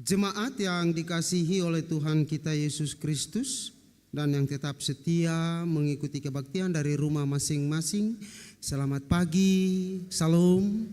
Jemaat yang dikasihi oleh Tuhan kita Yesus Kristus dan yang tetap setia mengikuti kebaktian dari rumah masing-masing, selamat pagi, salam.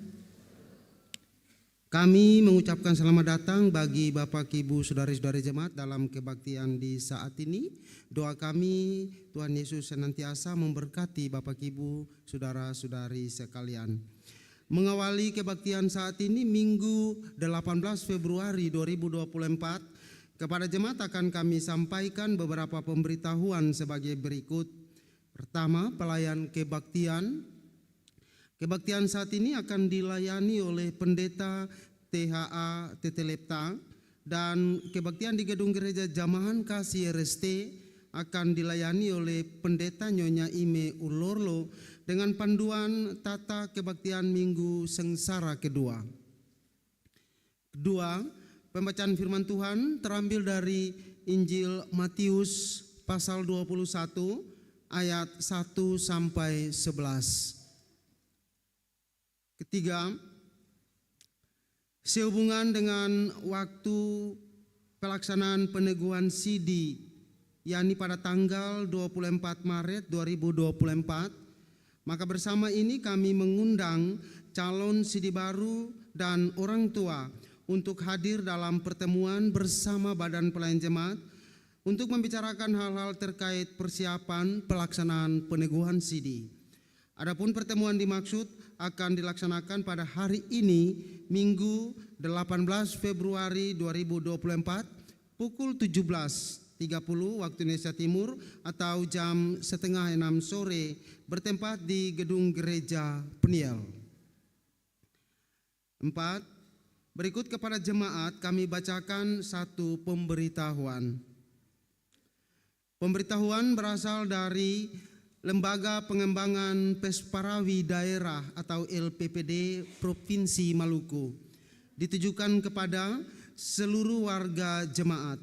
Kami mengucapkan selamat datang bagi Bapak, Ibu, Saudari-saudari jemaat dalam kebaktian di saat ini. Doa kami Tuhan Yesus senantiasa memberkati Bapak, Ibu, Saudara-saudari sekalian. Mengawali kebaktian saat ini Minggu 18 Februari 2024, kepada jemaat akan kami sampaikan beberapa pemberitahuan sebagai berikut. Pertama, pelayan kebaktian. Kebaktian saat ini akan dilayani oleh Pendeta THA Tetelepta, dan kebaktian di Gedung Gereja Jamahan Kasih RST akan dilayani oleh Pendeta Nyonya Ime Ulorlo dengan panduan tata kebaktian Minggu Sengsara kedua. Kedua, pembacaan firman Tuhan terambil dari Injil Matius pasal 21 ayat 1 sampai 11. Ketiga, sehubungan dengan waktu pelaksanaan peneguhan sidi, yakni pada tanggal 24 Maret 2024, maka bersama ini kami mengundang calon sidi baru dan orang tua untuk hadir dalam pertemuan bersama Badan Pelayan Jemaat untuk membicarakan hal-hal terkait persiapan pelaksanaan peneguhan sidi. Adapun pertemuan dimaksud akan dilaksanakan pada hari ini, Minggu 18 Februari 2024, pukul 17.30 waktu Indonesia Timur atau jam 5:30 sore, bertempat di Gedung Gereja Peniel. 4. Berikut kepada jemaat kami bacakan satu pemberitahuan. Pemberitahuan berasal dari Lembaga Pengembangan Pesparawi Daerah atau LPPD Provinsi Maluku, ditujukan kepada seluruh warga jemaat.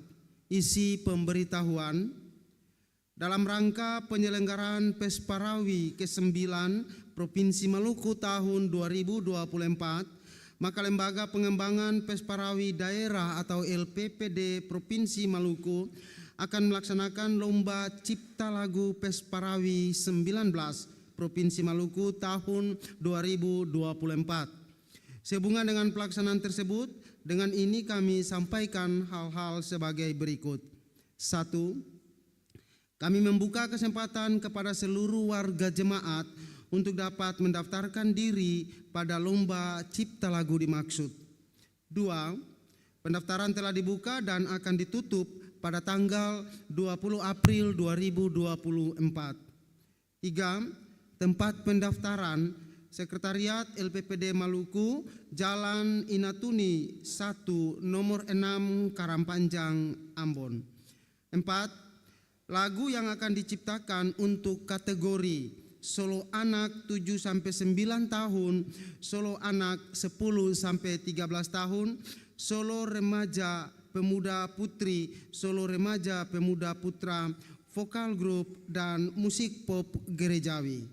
Isi pemberitahuan: dalam rangka penyelenggaraan Pesparawi ke-9 Provinsi Maluku tahun 2024, maka Lembaga Pengembangan Pesparawi Daerah atau LPPD Provinsi Maluku akan melaksanakan Lomba Cipta Lagu Pesparawi 19 Provinsi Maluku tahun 2024. Sehubungan dengan pelaksanaan tersebut, dengan ini kami sampaikan hal-hal sebagai berikut. 1. Kami membuka kesempatan kepada seluruh warga jemaat untuk dapat mendaftarkan diri pada Lomba Cipta Lagu dimaksud. 2. Pendaftaran telah dibuka dan akan ditutup pada tanggal 20 April 2024. 3. Tempat pendaftaran: Sekretariat LPPD Maluku, Jalan Inatuni 1, nomor 6, Karangpanjang, Ambon. 4. Lagu yang akan diciptakan untuk kategori solo anak 7 sampai 9 tahun, solo anak 10 sampai 13 tahun, solo remaja pemuda putri, solo remaja pemuda putra, vokal grup, dan musik pop gerejawi.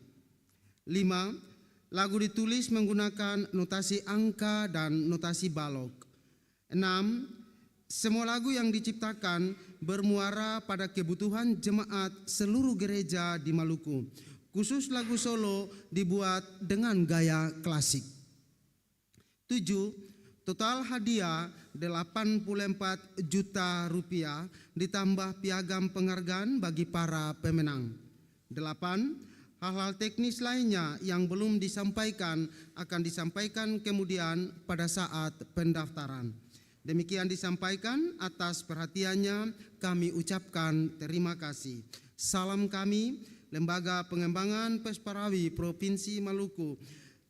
5. Lagu ditulis menggunakan notasi angka dan notasi balok. 6. Semua lagu yang diciptakan bermuara pada kebutuhan jemaat seluruh gereja di Maluku. Khusus lagu solo dibuat dengan gaya klasik. 7. Total hadiah 84 juta rupiah ditambah piagam penghargaan bagi para pemenang. 8. Hal-hal teknis lainnya yang belum disampaikan akan disampaikan kemudian pada saat pendaftaran. Demikian disampaikan, atas perhatiannya kami ucapkan terima kasih. Salam kami, Lembaga Pengembangan Pesparawi Provinsi Maluku,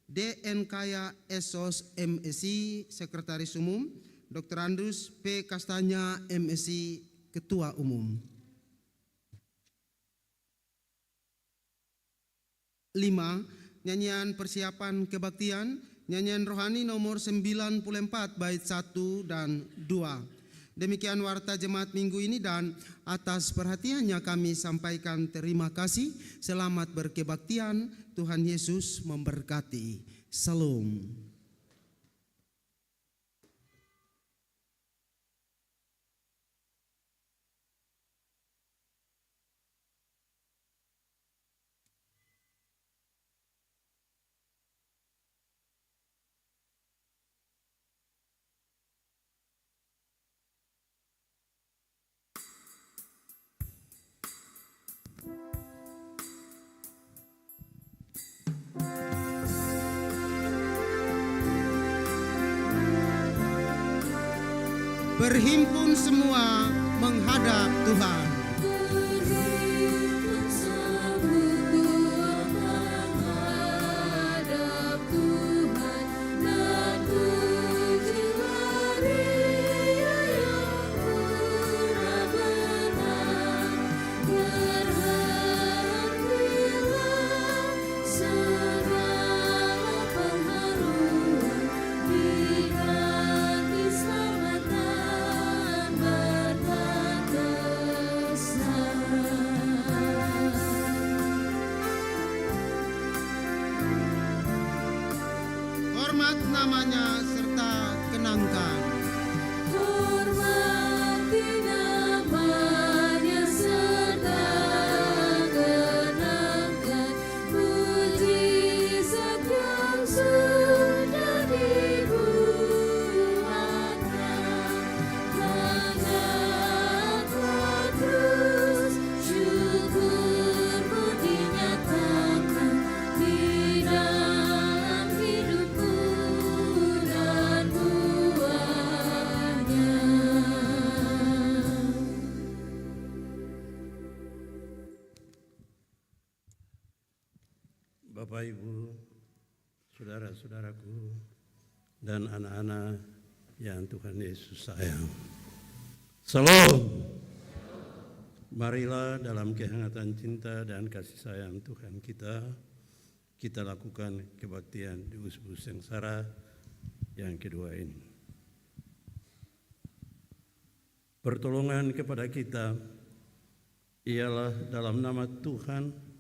DNKaya Esos MSI, Sekretaris Umum, Dr. Andrus P. Kastanya MSI, Ketua Umum. 5. Nyanyian persiapan kebaktian, nyanyian rohani nomor 94 bait 1 dan 2. Demikian warta jemaat minggu ini, dan atas perhatiannya kami sampaikan terima kasih. Selamat berkebaktian, Tuhan Yesus memberkati. Salam. Berhimpun semua menghadap Tuhan. Hormat namanya serta kenangkan. Hormati namanya serta kenangkan. Puji sekian sudah dibuatkan. Angkatlah terus, syukurmu dinyatakan di dalam hidupku dan buahnya. Bapak, Ibu, saudara-saudaraku, dan anak-anak yang Tuhan Yesus sayang. Salam. Marilah dalam kehangatan cinta dan kasih sayang Tuhan kita lakukan kebaktian di Usbu Sengsara yang kedua ini. Pertolongan kepada kita ialah dalam nama Tuhan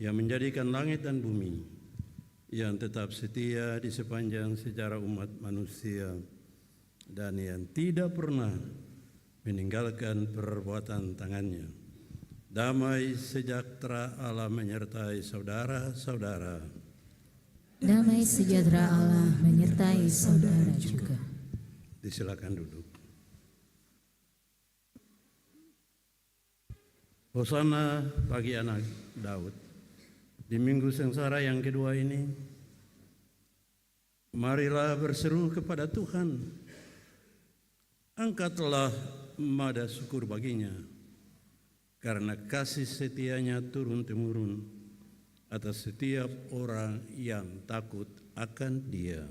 yang menjadikan langit dan bumi, yang tetap setia di sepanjang sejarah umat manusia, dan yang tidak pernah meninggalkan perbuatan tangannya. Damai sejahtera Allah menyertai saudara-saudara. Damai sejahtera Allah menyertai saudara juga. Disilakan duduk. Hosana bagi anak Daud. Di minggu sengsara yang kedua ini, marilah berseru kepada Tuhan. Angkatlah nada syukur baginya, karena kasih setianya turun-temurun atas setiap orang yang takut akan Dia.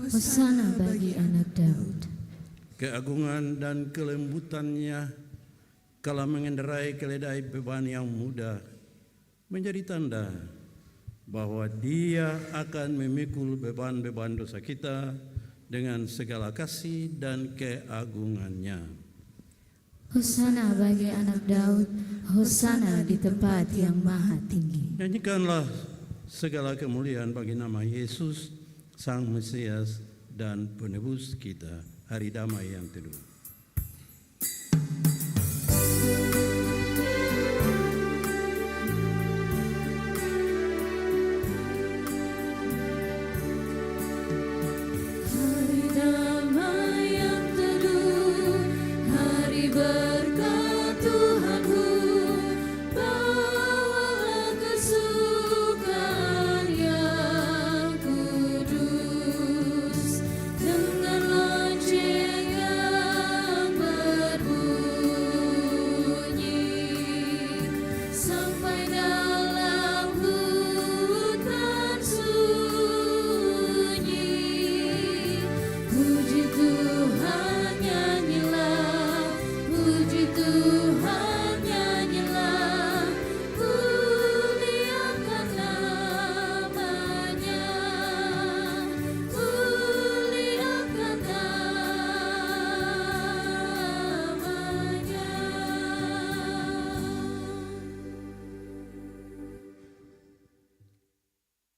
Hosana bagi anak Daud. Keagungan dan kelembutannya kala mengendarai keledai beban yang mudah, menjadi tanda bahwa Dia akan memikul beban-beban dosa kita dengan segala kasih dan keagungannya. Hosana bagi anak Daud, Hosana di tempat yang maha tinggi. Nyanyikanlah segala kemuliaan bagi nama Yesus, Sang Mesias dan Penebus kita. Hari damai yang teduh.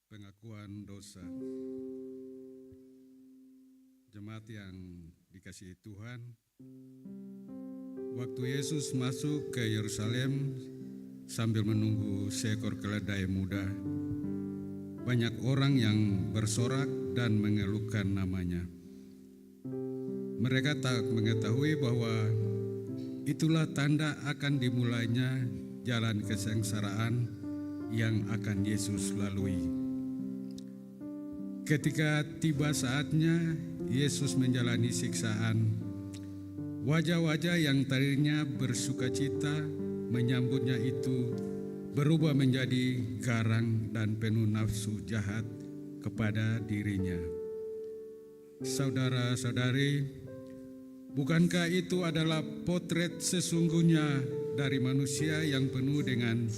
Pengakuan dosa. Jemaat yang dikasihi Tuhan, waktu Yesus masuk ke Yerusalem sambil menunggu seekor keledai muda, banyak orang yang bersorak dan mengeluhkan namanya. Mereka tak mengetahui bahwa itulah tanda akan dimulainya jalan kesengsaraan yang akan Yesus lalui. Ketika tiba saatnya Yesus menjalani siksaan, wajah-wajah yang tadinya bersukacita menyambutnya itu berubah menjadi garang dan penuh nafsu jahat kepada dirinya. Saudara-saudari, bukankah itu adalah potret sesungguhnya dari manusia yang penuh dengan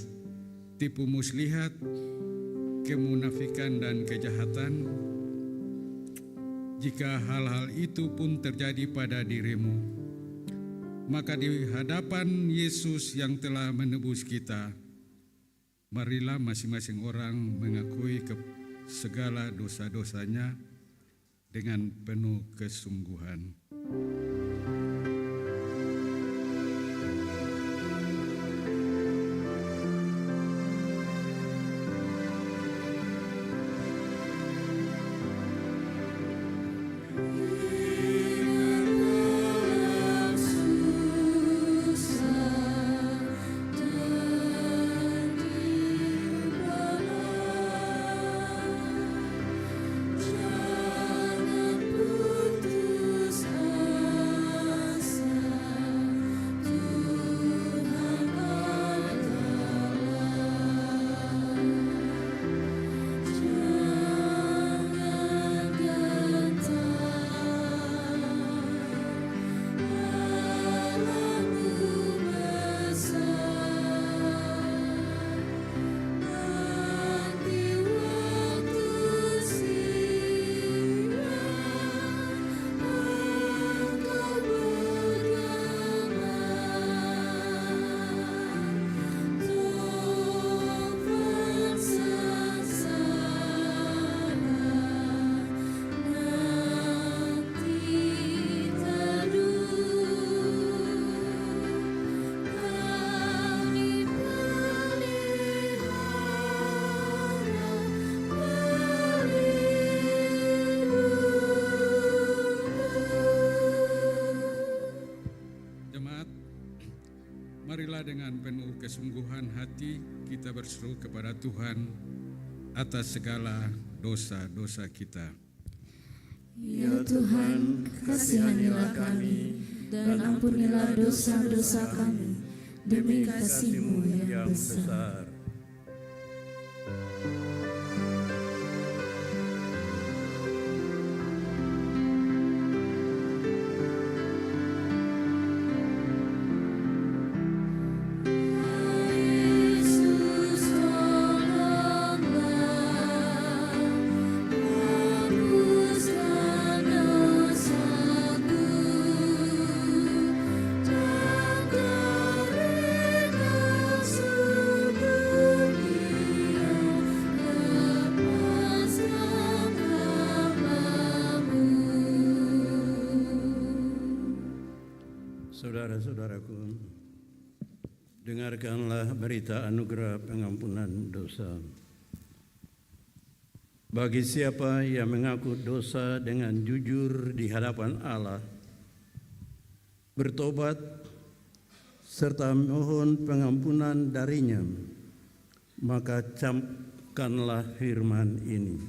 tipu muslihat, kemunafikan dan kejahatan? Jika hal-hal itu pun terjadi pada dirimu, maka di hadapan Yesus yang telah menebus kita, marilah masing-masing orang mengakui segala dosa-dosanya dengan penuh kesungguhan. Marilah dengan penuh kesungguhan hati kita berseru kepada Tuhan atas segala dosa-dosa kita. Ya Tuhan, kasihanilah kami dan ampunilah dosa-dosa kami demi kasih-Mu yang besar. Yesus Saudara-saudaraku, dengarkanlah berita anugerah pengampunan dosa. Bagi siapa yang mengaku dosa dengan jujur di hadapan Allah, bertobat, serta mohon pengampunan darinya, maka camkanlah firman ini.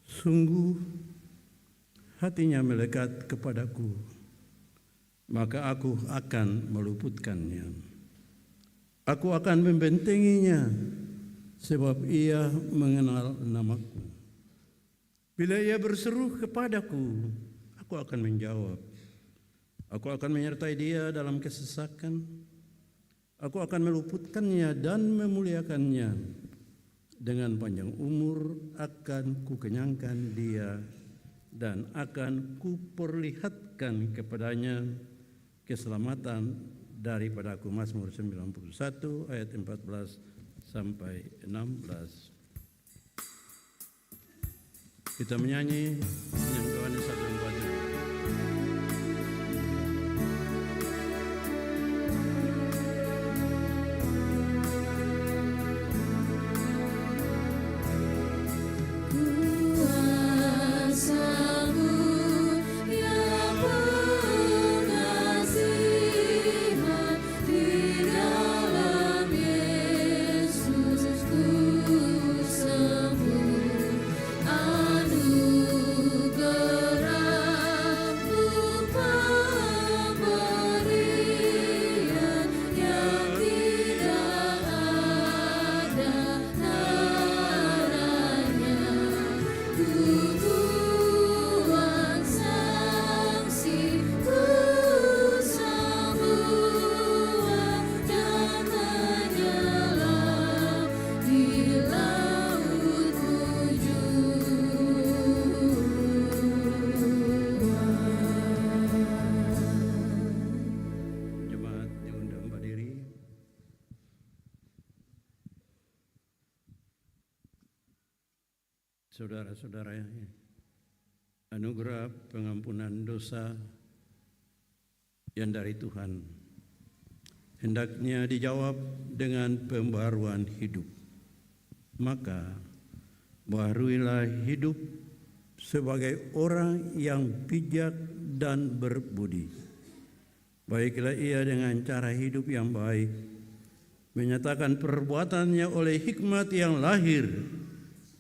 Sungguh, hatinya melekat kepadaku, maka aku akan meluputkannya. Aku akan membentenginya, sebab ia mengenal namaku. Bila ia berseru kepadaku, aku akan menjawab. Aku akan menyertai dia dalam kesesakan. Aku akan meluputkannya dan memuliakannya. Dengan panjang umur akan kukenyangkan dia dan akan kuperlihatkan kepadanya keselamatan daripadaku. Mazmur 91 ayat 14 sampai 16. Kita menyanyi yang Yohanes 1:4. Saudara-saudara, anugerah pengampunan dosa yang dari Tuhan hendaknya dijawab dengan pembaruan hidup. Maka baharuilah hidup sebagai orang yang bijak dan berbudi. Baiklah ia dengan cara hidup yang baik, menyatakan perbuatannya oleh hikmat yang lahir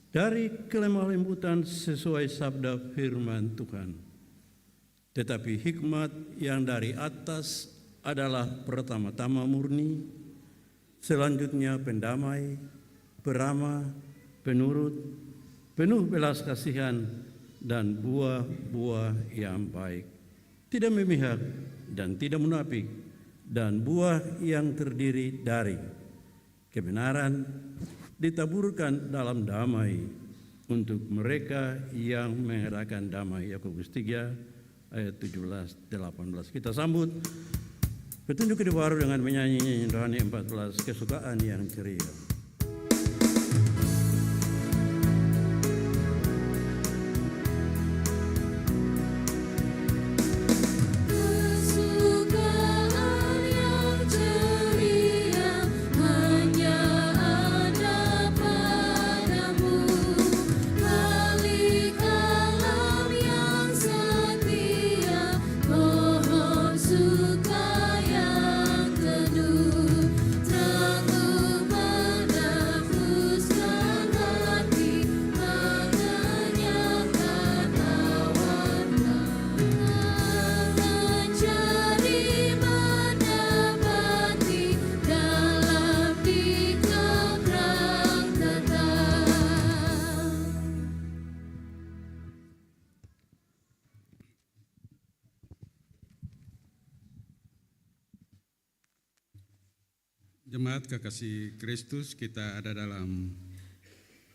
dari kelemah lembutan sesuai sabda firman Tuhan. Tetapi hikmat yang dari atas adalah pertama-tama murni, selanjutnya pendamai, peramah, penurut, penuh belas kasihan, dan buah-buah yang baik. Tidak memihak dan tidak munafik, dan buah yang terdiri dari kebenaran ditaburkan dalam damai untuk mereka yang mengadakan damai. Yakobus 3 ayat 17-18. Kita sambut petunjuk hidup baru dengan menyanyi rohani 14, kesukaan yang ceria. Jemaat kekasih Kristus, kita ada dalam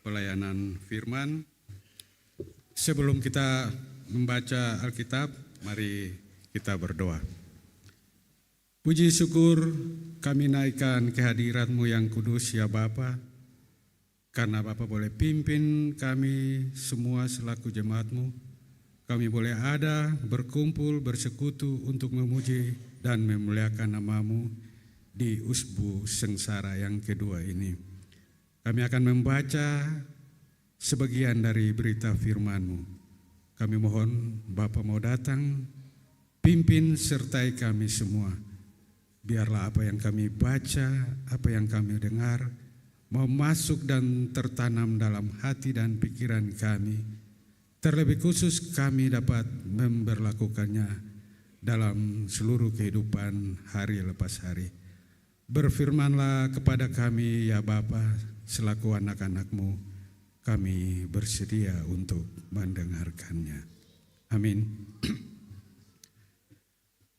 pelayanan firman. Sebelum kita membaca Alkitab, mari kita berdoa. Puji syukur kami naikkan kehadirat-Mu yang kudus ya Bapa, karena Bapa boleh pimpin kami semua selaku jemaat-Mu kami boleh ada, berkumpul, bersekutu untuk memuji dan memuliakan nama-Mu di usbu sengsara yang kedua ini. Kami akan membaca sebagian dari berita firman-Mu. Kami mohon Bapa mau datang, pimpin sertai kami semua. Biarlah apa yang kami baca, apa yang kami dengar, mau masuk dan tertanam dalam hati dan pikiran kami. Terlebih khusus kami dapat memberlakukannya dalam seluruh kehidupan hari lepas hari. Berfirmanlah kepada kami ya Bapa, selaku anak-anak-Mu, kami bersedia untuk mendengarkannya. Amin.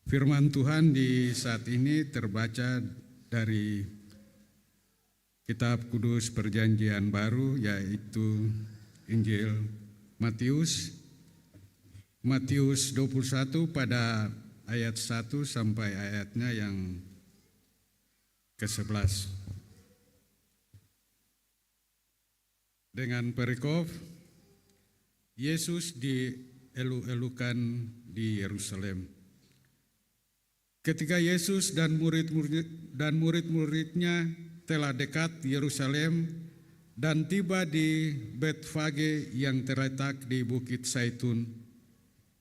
Firman Tuhan di saat ini terbaca dari Kitab Kudus Perjanjian Baru, yaitu Injil Matius 21 pada ayat 1 sampai ayatnya yang ke-11. Dengan perikop, Yesus dielu-elukan di Yerusalem. Ketika Yesus dan murid-muridnya telah dekat Yerusalem dan tiba di Betfage yang terletak di Bukit Zaitun,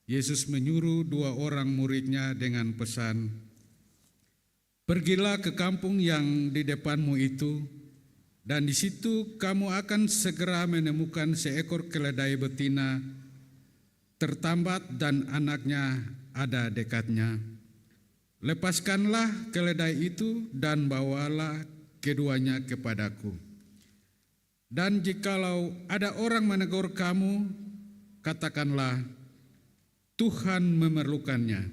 Yesus menyuruh 2 orang muridnya dengan pesan, "Pergilah ke kampung yang di depanmu itu, dan di situ kamu akan segera menemukan seekor keledai betina tertambat dan anaknya ada dekatnya. Lepaskanlah keledai itu dan bawalah keduanya kepadaku. Dan jikalau ada orang menegur kamu, katakanlah, Tuhan memerlukannya.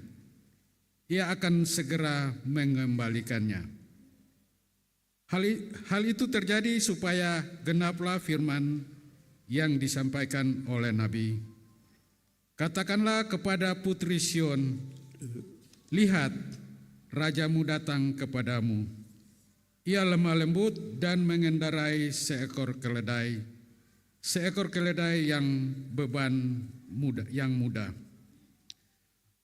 Ia akan segera mengembalikannya." Hal itu terjadi supaya genaplah firman yang disampaikan oleh Nabi. "Katakanlah kepada putri Sion, lihat, rajamu datang kepadamu. Ia lemah lembut dan mengendarai seekor keledai yang beban muda.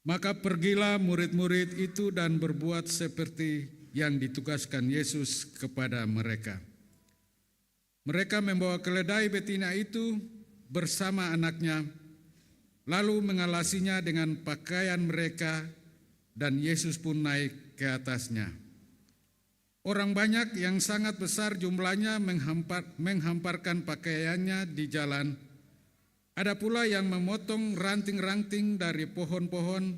Maka pergilah murid-murid itu dan berbuat seperti yang ditugaskan Yesus kepada mereka. Mereka membawa keledai betina itu bersama anaknya, lalu mengalasinya dengan pakaian mereka, dan Yesus pun naik ke atasnya. Orang banyak yang sangat besar jumlahnya menghamparkan pakaiannya di jalan. Ada pula yang memotong ranting-ranting dari pohon-pohon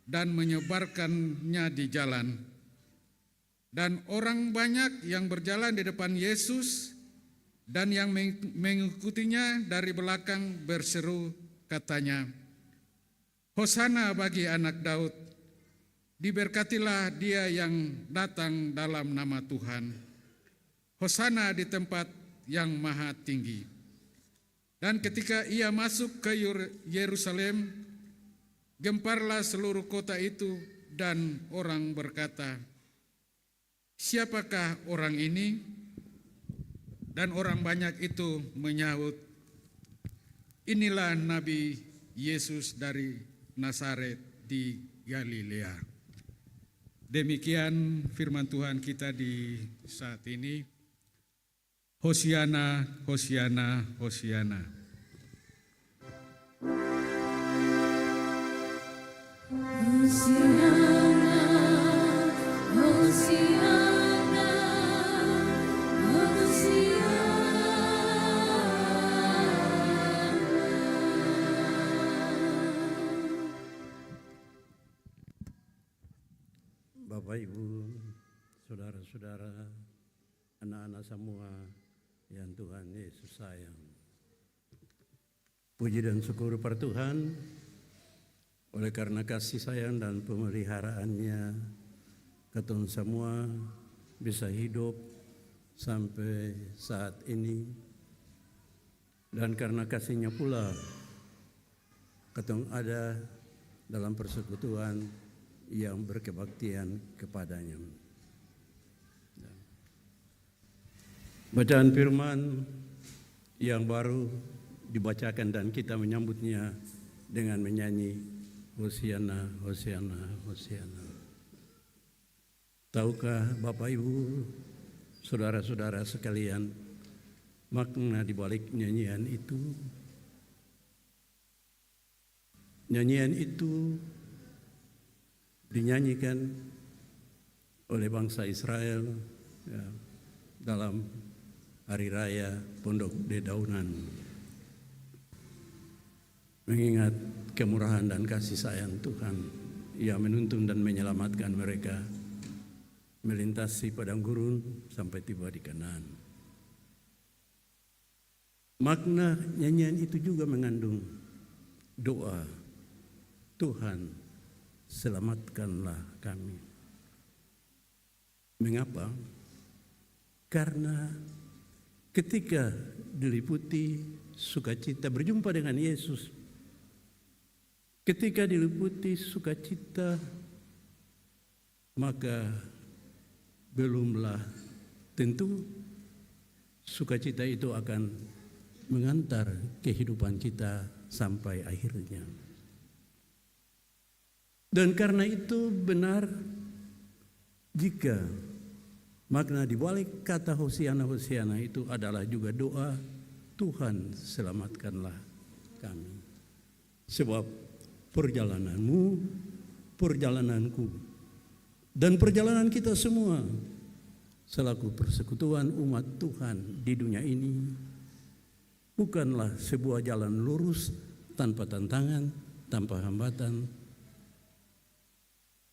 dan menyebarkannya di jalan. Dan orang banyak yang berjalan di depan Yesus dan yang mengikutinya dari belakang berseru, katanya, "Hosana bagi anak Daud, diberkatilah dia yang datang dalam nama Tuhan. Hosana di tempat yang maha tinggi." Dan ketika ia masuk ke Yerusalem, gemparlah seluruh kota itu, dan orang berkata, "Siapakah orang ini?" Dan orang banyak itu menyahut, "Inilah Nabi Yesus dari Nazaret di Galilea." Demikian firman Tuhan kita di saat ini. Hosiana, Hosiana, Hosiana. Hosiana, Hosiana, Bapak, Ibu, saudara-saudara, anak-anak semua yang Tuhan Yesus sayang. Puji dan syukur per Tuhan, oleh karena kasih sayang dan pemeliharaannya, kita semua bisa hidup sampai saat ini. Dan karena kasihnya pula, kita ada dalam persekutuan yang berkebaktian kepadanya. Bacaan firman yang baru dibacakan dan kita menyambutnya dengan menyanyi Hosiana, Hosiana, Hosiana. Tahukah Bapak Ibu, saudara-saudara sekalian, makna di balik nyanyian itu? Nyanyian itu dinyanyikan oleh bangsa Israel ya, dalam hari raya Pondok Dedaunan, mengingat kemurahan dan kasih sayang Tuhan yang menuntun dan menyelamatkan mereka melintasi padang gurun sampai tiba di Kanaan. Makna nyanyian itu juga mengandung doa, Tuhan selamatkanlah kami. Mengapa? Karena ketika diliputi sukacita berjumpa dengan Yesus, ketika diliputi sukacita, maka belumlah tentu sukacita itu akan mengantar kehidupan kita sampai akhirnya. Dan karena itu benar jika makna di balik kata Hosiana, Hosiana itu adalah juga doa, Tuhan selamatkanlah kami. Sebab perjalananmu, perjalananku, dan perjalanan kita semua selaku persekutuan umat Tuhan di dunia ini bukanlah sebuah jalan lurus tanpa tantangan, tanpa hambatan,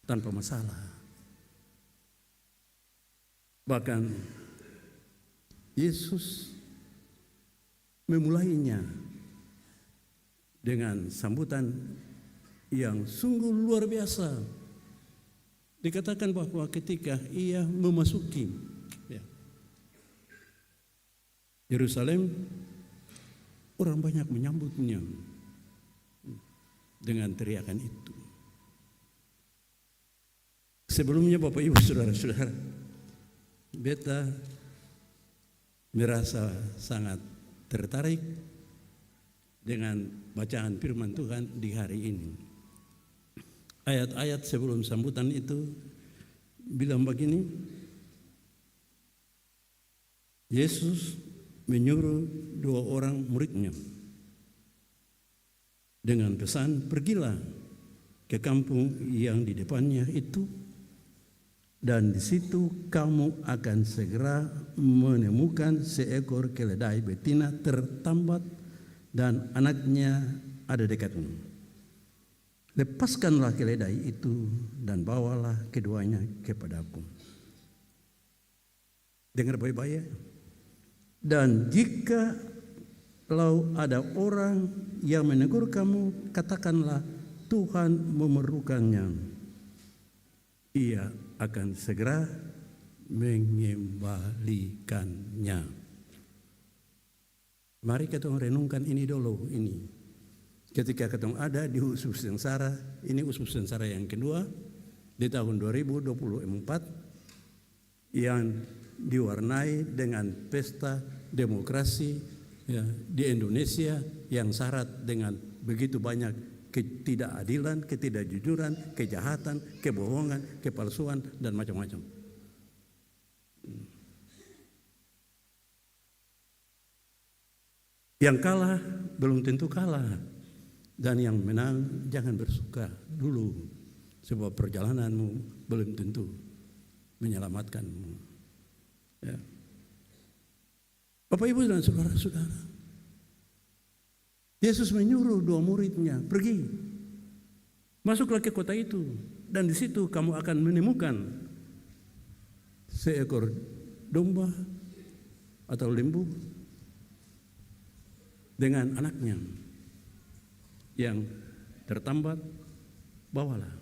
tanpa masalah. Bahkan Yesus memulainya dengan sambutan yang sungguh luar biasa. Dikatakan bahwa ketika ia memasuki Yerusalem, orang banyak menyambutnya dengan teriakan itu. Sebelumnya Bapak Ibu Saudara-saudara, beta merasa sangat tertarik dengan bacaan firman Tuhan di hari ini. Ayat-ayat sebelum sambutan itu bilang begini, Yesus menyuruh 2 orang muridnya dengan pesan, pergilah ke kampung yang di depannya itu, dan di situ kamu akan segera menemukan seekor keledai betina tertambat dan anaknya ada dekatmu. Lepaskanlah keledai itu dan bawalah keduanya kepadaku. Dengar baik-baik. Dan jika kalau ada orang yang menegur kamu, katakanlah Tuhan memerlukannya. Ia akan segera mengembalikannya. Mari kita renungkan ini dulu ini. Ketika kita ada di Usbus Sengsara, ini Usbus Sengsara yang kedua di tahun 2024 yang diwarnai dengan pesta demokrasi ya, di Indonesia yang syarat dengan begitu banyak ketidakadilan, ketidakjujuran, kejahatan, kebohongan, kepalsuan, dan macam-macam. Yang kalah belum tentu kalah, dan yang menang jangan bersuka dulu, sebab perjalananmu belum tentu menyelamatkanmu. Ya. Bapak, Ibu, dan saudara-saudara, Yesus menyuruh 2 muridnya, pergi, masuklah ke kota itu, dan di situ kamu akan menemukan seekor domba atau lembu dengan anaknya yang tertambat, bawalah.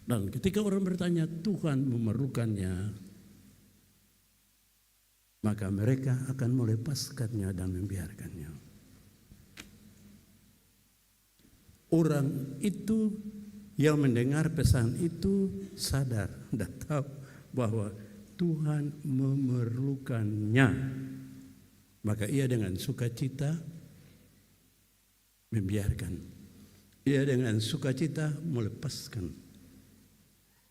Dan ketika orang bertanya, Tuhan memerlukannya, maka mereka akan melepaskannya dan membiarkannya. Orang itu yang mendengar pesan itu sadar dan tahu bahwa Tuhan memerlukannya. Maka ia dengan sukacita membiarkan Ia dengan sukacita melepaskan.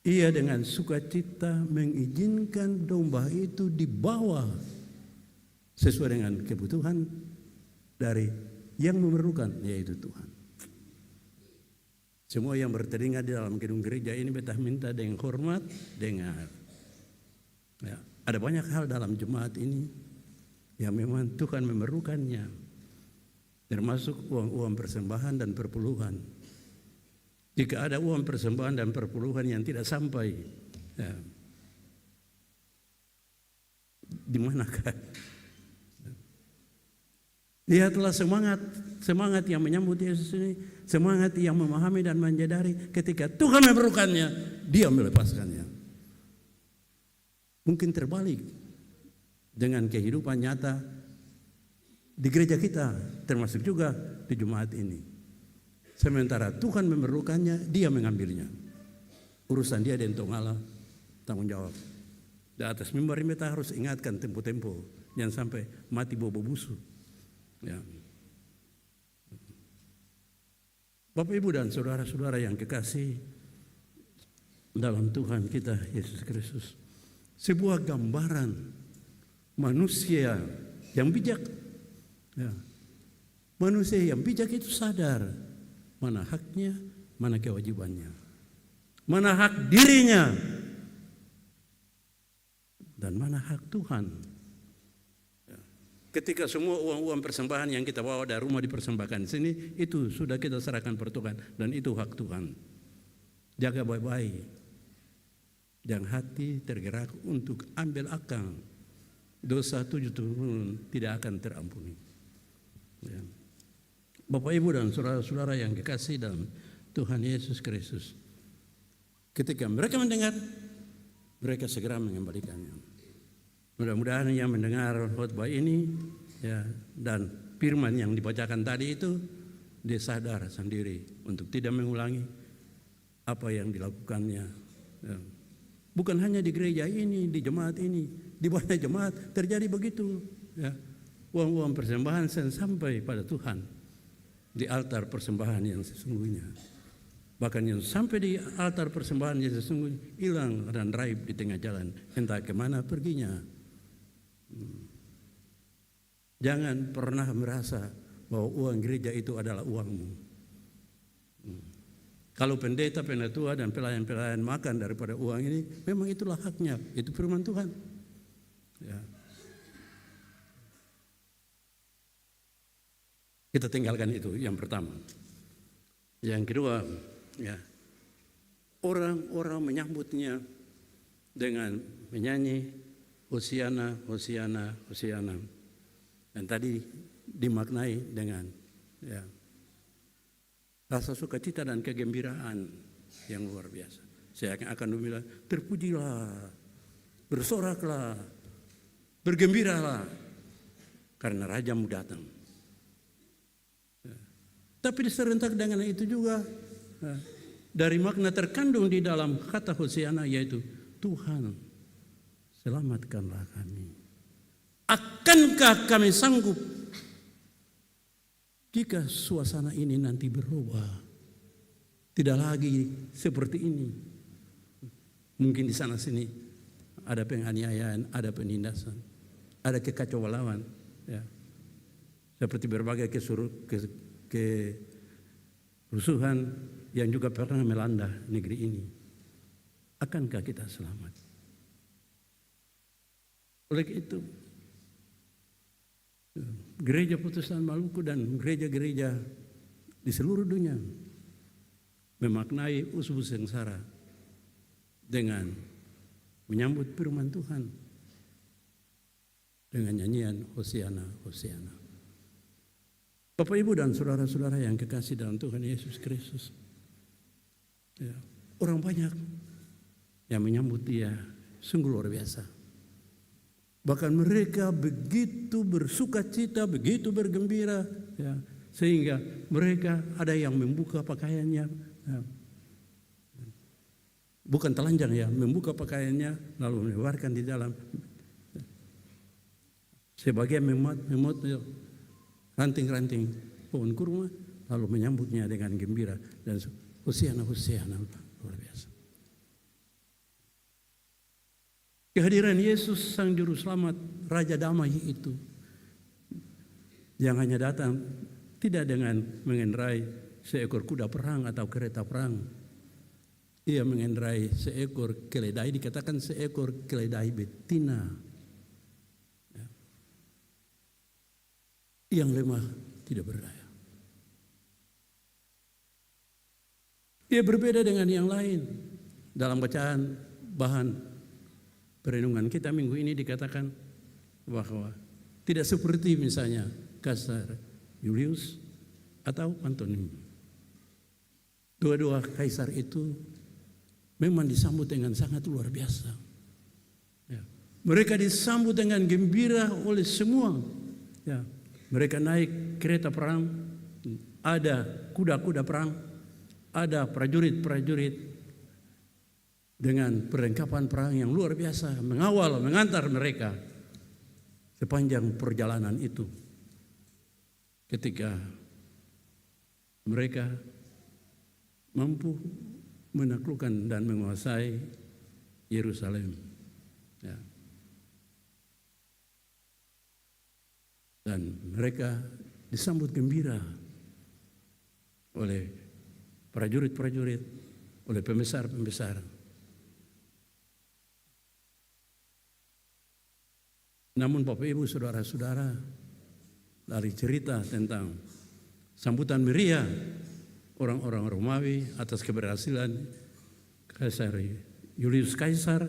Ia dengan sukacita mengizinkan domba itu dibawa sesuai dengan kebutuhan dari yang memerlukan, yaitu Tuhan. Semua yang bertelinga di dalam gedung gereja ini betah minta dengan hormat, dengar. Ya, ada banyak hal dalam jemaat ini yang memang Tuhan memerlukannya, termasuk uang-uang persembahan dan perpuluhan. Jika ada uang persembahan dan perpuluhan yang tidak sampai, ya, di manakah? Lihatlah semangat yang menyambut Yesus ini, semangat yang memahami dan menyadari ketika Tuhan memerlukannya, Dia melepaskannya. Mungkin terbalik dengan kehidupan nyata di gereja kita, termasuk juga di jemaat ini. Sementara Tuhan memerlukannya, Dia mengambilnya. Urusan Dia dan Allah, tanggung jawab. Di atas mimbar ini kita harus ingatkan tempo-tempo, jangan sampai mati bobo busuk. Ya. Bapak, Ibu, dan saudara-saudara yang kekasih dalam Tuhan kita Yesus Kristus, sebuah gambaran manusia yang bijak. Ya. Manusia yang bijak itu sadar mana haknya, mana kewajibannya, mana hak dirinya, dan mana hak Tuhan. Ketika semua uang-uang persembahan yang kita bawa dari rumah dipersembahkan di sini, itu sudah kita serahkan per Tuhan, dan itu hak Tuhan. Jaga baik-baik, jangan hati tergerak untuk ambil akang. Dosa 7 turun tidak akan terampuni. Ya. Bapak, Ibu, dan saudara-saudara yang kekasih dalam Tuhan Yesus Kristus, ketika mereka mendengar, mereka segera mengembalikannya. Mudah-mudahan yang mendengar khotbah ini, ya, dan firman yang dibacakan tadi itu, dia sadar sendiri untuk tidak mengulangi apa yang dilakukannya. Ya. Bukan hanya di gereja ini, di jemaat ini, di banyak jemaat terjadi begitu. Ya. Uang-uang persembahan sampai pada Tuhan di altar persembahan yang sesungguhnya. Bahkan yang sampai di altar persembahan yang sesungguhnya hilang dan raib di tengah jalan, entah kemana perginya. Jangan pernah merasa bahwa uang gereja itu adalah uangmu. Kalau pendeta, penatua, dan pelayan-pelayan makan daripada uang ini, memang itulah haknya. Itu firman Tuhan. Ya. Kita tinggalkan itu yang pertama. Yang kedua, ya, orang-orang menyambutnya dengan menyanyi Hosiana, Hosiana, Hosiana. Dan tadi dimaknai dengan, ya, rasa sukacita dan kegembiraan yang luar biasa. Saya akan bilang, terpujilah, bersoraklah, bergembiralah, karena Rajamu datang. Ya. Tapi diserentak dengan itu juga, ya, dari makna terkandung di dalam kata Hosiana, yaitu Tuhan, selamatkanlah kami. Akankah kami sanggup jika suasana ini nanti berubah? Tidak lagi seperti ini. Mungkin di sana sini ada penganiayaan, ada penindasan, ada kekacauan, ya. Seperti berbagai kerusuhan yang juga pernah melanda negeri ini. Akankah kita selamat? Oleh itu, gereja Protestan Maluku dan gereja-gereja di seluruh dunia memaknai usbu sengsara dengan menyambut firman Tuhan dengan nyanyian Hosiana, Hosiana. Bapak, Ibu, dan saudara-saudara yang kekasih dalam Tuhan Yesus Kristus, ya, orang banyak yang menyambut Dia sungguh luar biasa. Bahkan mereka begitu bersukacita, begitu bergembira, ya, sehingga mereka ada yang membuka pakaiannya, ya, bukan telanjang, ya, membuka pakaiannya lalu menyebarkan di dalam. Sebagian memot ranting-ranting pohon kurma, lalu menyambutnya dengan gembira dan Hosiana, Hosiana, luar biasa. Kehadiran Yesus Sang Juru Selamat, Raja Damai itu yang hanya datang tidak dengan mengendarai seekor kuda perang atau kereta perang. Ia mengendarai seekor keledai, dikatakan seekor keledai betina. Yang lemah tidak berdaya. Ia berbeda dengan yang lain. Dalam bacaan bahan perenungan kita minggu ini dikatakan bahwa tidak seperti misalnya Kaisar Julius atau Antonius. Dua-dua kaisar itu memang disambut dengan sangat luar biasa. Ya. Mereka disambut dengan gembira oleh semua. Ya. Mereka naik kereta perang, ada kuda-kuda perang, ada prajurit-prajurit dengan perlengkapan perang yang luar biasa, mengawal, mengantar mereka sepanjang perjalanan itu. Ketika mereka mampu menaklukkan dan menguasai Yerusalem. Ya. Dan mereka disambut gembira oleh prajurit-prajurit, oleh pembesar-pembesar. Namun Bapak Ibu Saudara-saudara, dari cerita tentang sambutan meriah orang-orang Romawi atas keberhasilan Kaisar Julius Kaisar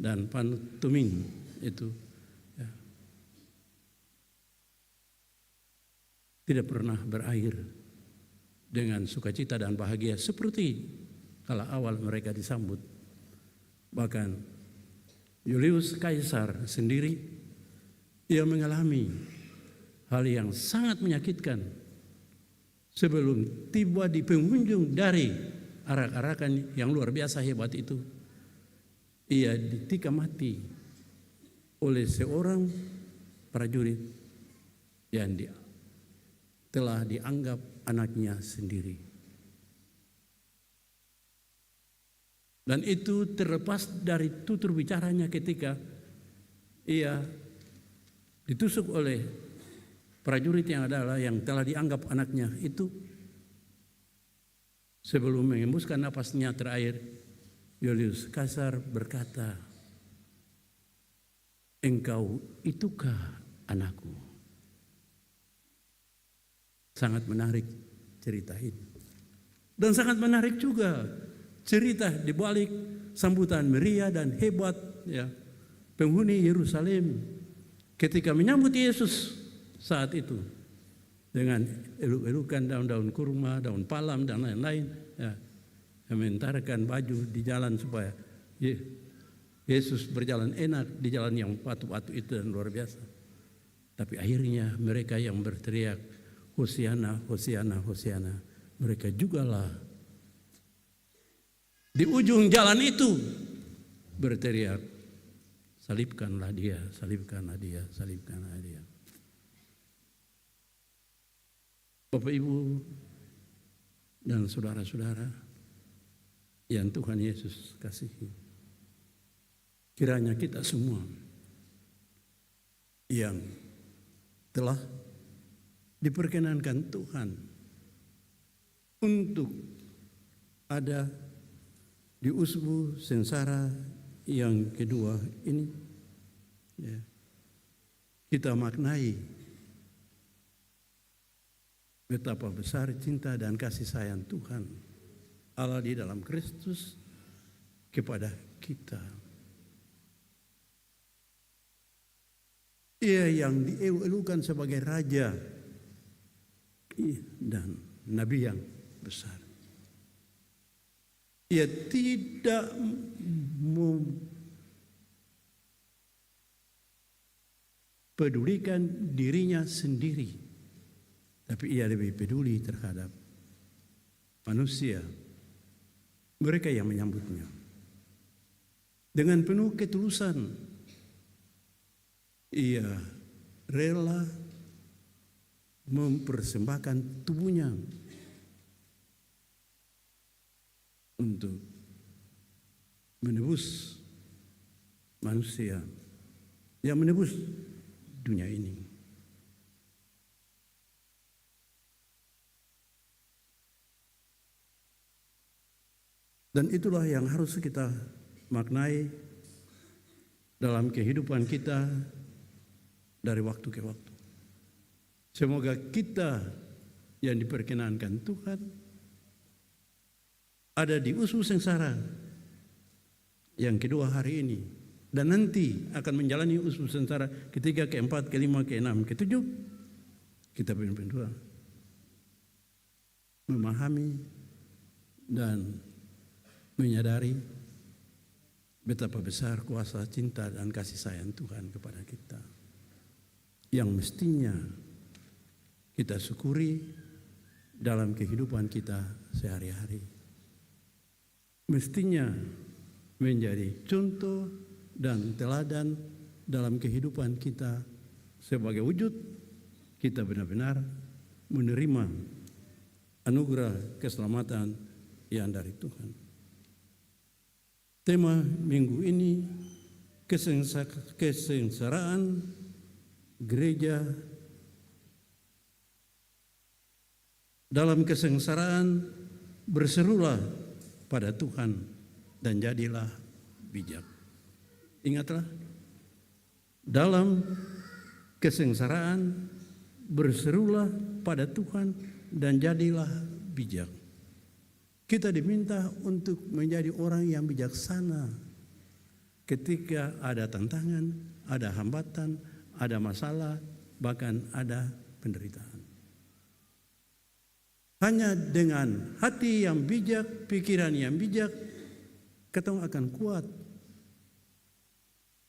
dan Pantomim itu ya, tidak pernah berakhir dengan sukacita dan bahagia seperti kala awal mereka disambut. Bahkan Julius Kaisar sendiri ia mengalami hal yang sangat menyakitkan sebelum tiba di penghujung dari arak-arakan yang luar biasa hebat itu. Ia ditikam mati oleh seorang prajurit yang telah dianggap anaknya sendiri. Dan itu terlepas dari tutur bicaranya ketika ia ditusuk oleh prajurit yang adalah yang telah dianggap anaknya itu. Sebelum mengembuskan napasnya terakhir, Julius Kaisar berkata, "Engkau itukah anakku?" Sangat menarik cerita ini. Dan sangat menarik juga cerita di balik sambutan meriah dan hebat ya, penghuni Yerusalem ketika menyambut Yesus saat itu dengan eluk-elukan daun-daun kurma, daun palam dan lain-lain ya, mentarkan baju di jalan supaya Yesus berjalan enak di jalan yang batu-batu itu dan luar biasa. Tapi akhirnya mereka yang berteriak Hosiana, Hosiana, Hosiana, mereka jugalah di ujung jalan itu berteriak, salibkanlah dia, salibkanlah dia, salibkanlah dia. Bapak Ibu dan saudara-saudara yang Tuhan Yesus kasihi, kiranya kita semua yang telah diperkenankan Tuhan untuk ada di usbu sengsara yang kedua ini ya, kita maknai betapa besar cinta dan kasih sayang Tuhan Allah di dalam Kristus kepada kita. Ia yang dielu-elukan sebagai raja dan nabi yang besar. Ia tidak mempedulikan dirinya sendiri, tapi ia lebih peduli terhadap manusia, mereka yang menyambutnya. Dengan penuh ketulusan, ia rela mempersembahkan tubuhnya untuk menebus manusia, yang menebus dunia ini. Dan itulah yang harus kita maknai dalam kehidupan kita dari waktu ke waktu. Semoga kita yang diperkenankan Tuhan ada di usus sengsara yang kedua hari ini, dan nanti akan menjalani usus sengsara ketiga, keempat, kelima, keenam, ketujuh. Kita benar-benar memahami dan menyadari betapa besar kuasa cinta dan kasih sayang Tuhan kepada kita, yang mestinya kita syukuri dalam kehidupan kita sehari-hari. Mestinya menjadi contoh dan teladan dalam kehidupan kita sebagai wujud kita benar-benar menerima anugerah keselamatan yang dari Tuhan. Tema minggu ini kesengsaraan gereja. Dalam kesengsaraan berserulah pada Tuhan dan jadilah bijak. Ingatlah, dalam kesengsaraan berserulah pada Tuhan dan jadilah bijak. Kita diminta untuk menjadi orang yang bijaksana ketika ada tantangan, ada hambatan, ada masalah, bahkan ada penderitaan. Hanya dengan hati yang bijak, pikiran yang bijak, kita akan kuat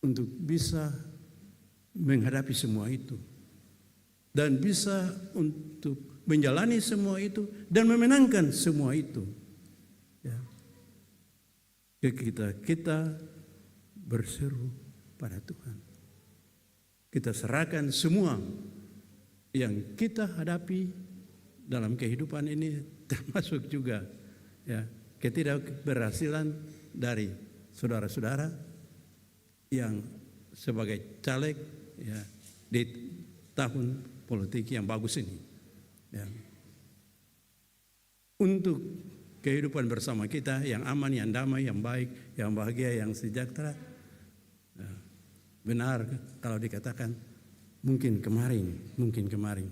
untuk bisa menghadapi semua itu dan bisa untuk menjalani semua itu dan memenangkan semua itu. Ya. Kita berseru pada Tuhan. Kita serahkan semua yang kita hadapi dalam kehidupan ini, termasuk juga ya ketidakberhasilan dari saudara-saudara yang sebagai caleg ya di tahun politik yang bagus ini. Ya. Untuk kehidupan bersama kita yang aman, yang damai, yang baik, yang bahagia, yang sejahtera. Ya. Benar kalau dikatakan mungkin kemarin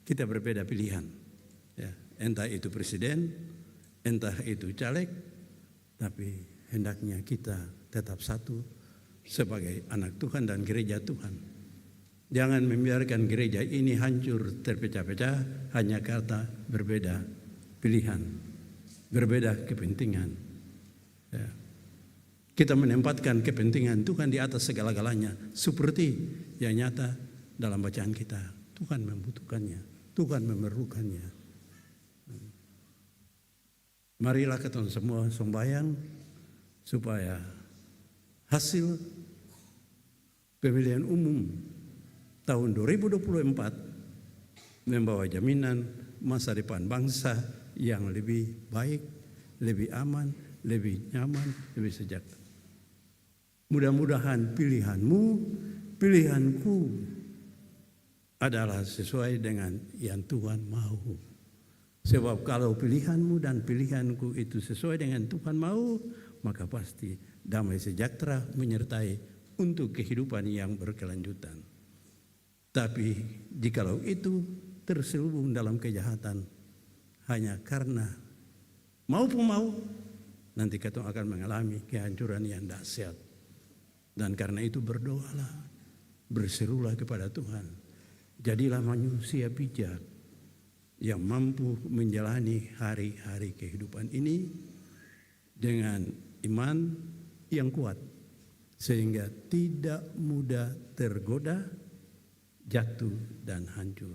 kita berbeda pilihan. Ya. Entah itu presiden, entah itu caleg, tapi hendaknya kita tetap satu sebagai anak Tuhan dan gereja Tuhan. Jangan membiarkan gereja ini hancur terpecah-pecah hanya karena berbeda pilihan, berbeda kepentingan. Ya. Kita menempatkan kepentingan Tuhan di atas segala-galanya, seperti yang nyata dalam bacaan kita. Tuhan membutuhkannya, Tuhan memerlukannya. Marilah kita semua sembahyang supaya hasil pemilihan umum tahun 2024 membawa jaminan masa depan bangsa yang lebih baik, lebih aman, lebih nyaman, lebih sejahtera. Mudah-mudahan pilihanmu, pilihanku adalah sesuai dengan yang Tuhan mau. Sebab kalau pilihanmu dan pilihanku itu sesuai dengan Tuhan mau, maka pasti damai sejahtera menyertai untuk kehidupan yang berkelanjutan. Tapi jikalau itu terselubung dalam kejahatan hanya karena maupun mau, nanti kita akan mengalami kehancuran yang dahsyat. Dan karena itu berdoalah, berserulah kepada Tuhan. Jadilah manusia bijak yang mampu menjalani hari-hari kehidupan ini dengan iman yang kuat, sehingga tidak mudah tergoda, jatuh dan hancur.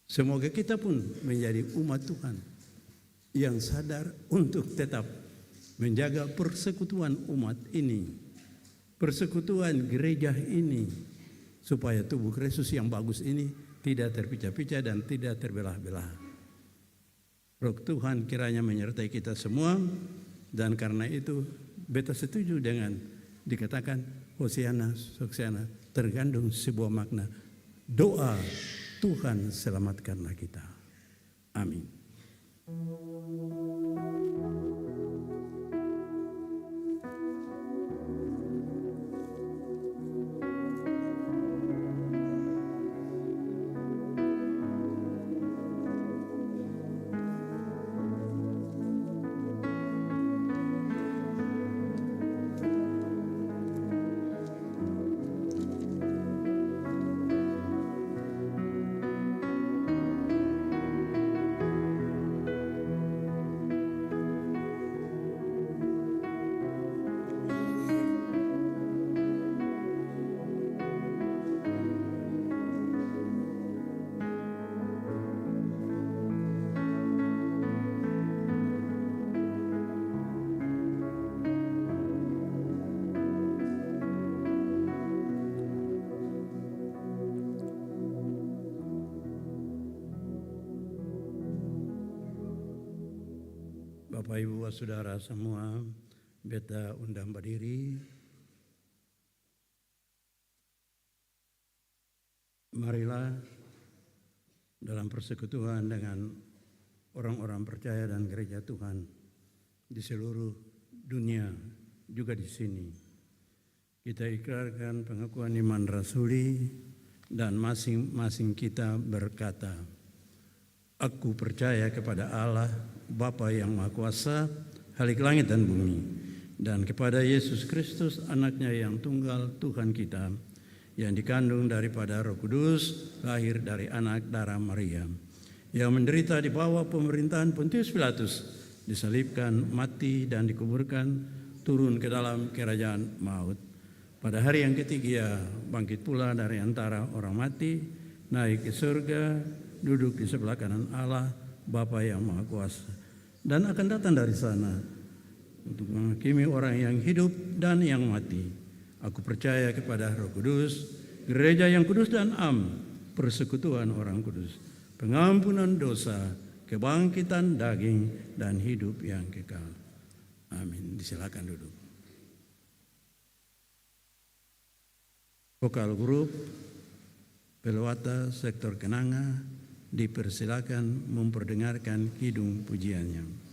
Semoga kita pun menjadi umat Tuhan yang sadar untuk tetap menjaga persekutuan umat ini, persekutuan gereja ini, supaya tubuh Kristus yang bagus ini tidak terpecah-pecah dan tidak terbelah-belah. Roh Tuhan kiranya menyertai kita semua, dan karena itu beta setuju dengan dikatakan Hosiana, Soksiana, terkandung sebuah makna doa Tuhan selamatkanlah kita. Amin. Bapak Ibu Saudara semua, beta undang berdiri. Marilah dalam persekutuan dengan orang-orang percaya dan gereja Tuhan di seluruh dunia, juga di sini, kita ikrarkan pengakuan iman rasuli dan masing-masing kita berkata, aku percaya kepada Allah, Bapa yang Maha Kuasa, Halik langit dan bumi, dan kepada Yesus Kristus, anaknya yang tunggal, Tuhan kita, yang dikandung daripada Roh Kudus, lahir dari anak darah Maria, yang menderita di bawah pemerintahan Pontius Pilatus, disalibkan, mati, dan dikuburkan, turun ke dalam kerajaan maut. Pada hari yang ketiga, bangkit pula dari antara orang mati, naik ke surga, duduk di sebelah kanan Allah, Bapa yang Maha Kuasa, dan akan datang dari sana untuk menghakimi orang yang hidup dan yang mati. Aku percaya kepada Roh Kudus, gereja yang kudus dan persekutuan orang kudus, pengampunan dosa, kebangkitan daging, dan hidup yang kekal. Amin. Disilakan duduk. Vokal grup Pelawata sektor Kenanga dipersilakan memperdengarkan kidung pujiannya.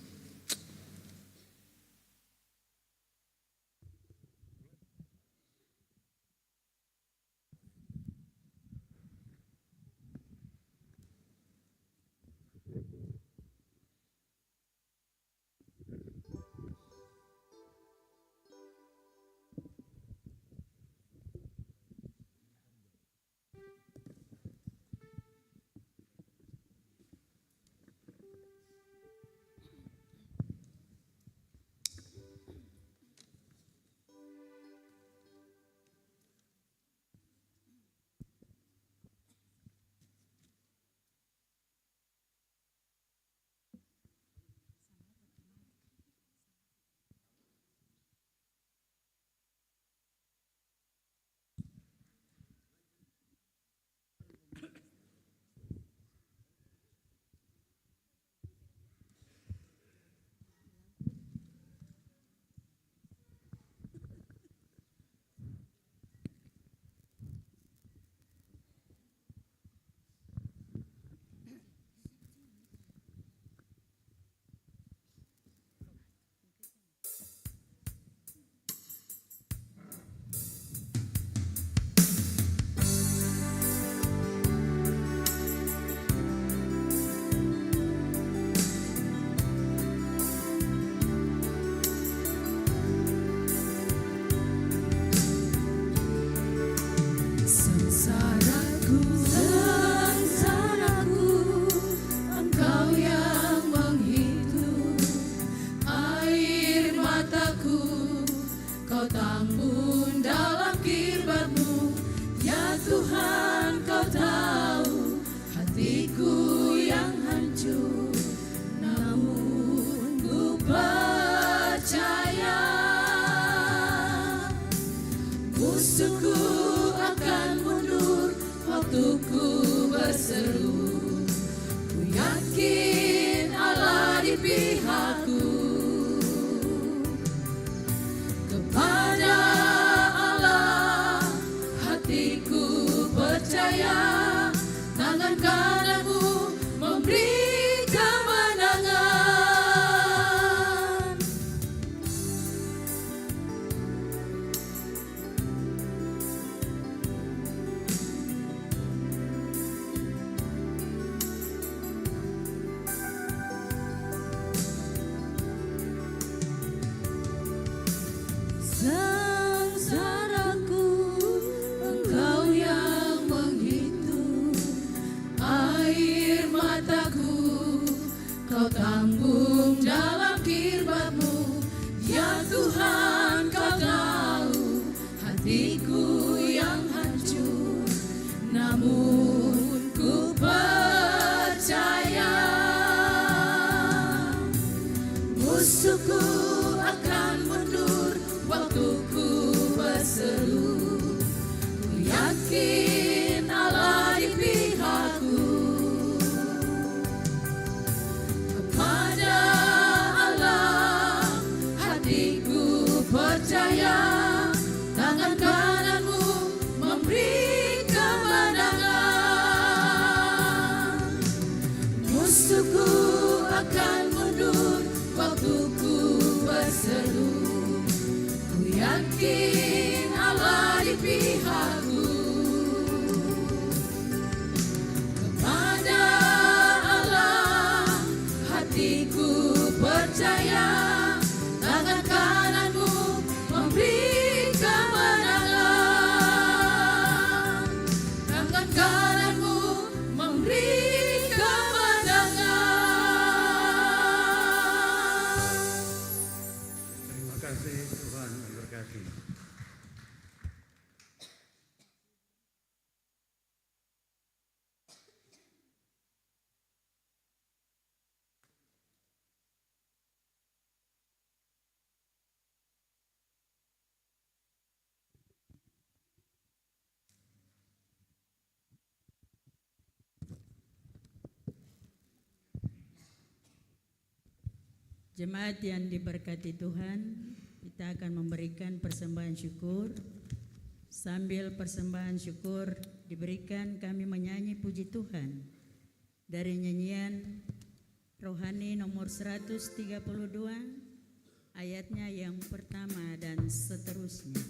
sambung dalam kirbat-Mu, ya Tuhan. Kau tahu hatiku yang hancur, namun ku percaya musuhku akan mundur waktu ku berseru. Ku yakin Allah di pihakku. Kepada Allah hatiku percaya, tangan kanan-Mu memberi kemenangan. Musuhku akan mundur waktu ku berseru. Ku yakin Allah di pihakku. Kepada Allah hatiku percaya, tangan kanan-Mu memberi kemenangan. Tangan kanan-Mu memberi kemenangan. Terima kasih, Tuhan memberkati. Jemaat yang diberkati Tuhan, kita akan memberikan persembahan syukur. Sambil persembahan syukur diberikan, kami menyanyi puji Tuhan dari nyanyian rohani nomor 132, ayatnya yang pertama dan seterusnya.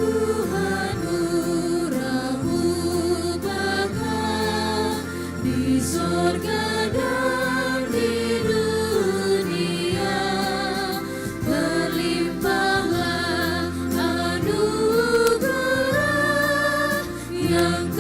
Tuhan, murah-Mu bakal di sorga dan di dunia, berlimpahlah anugerah yang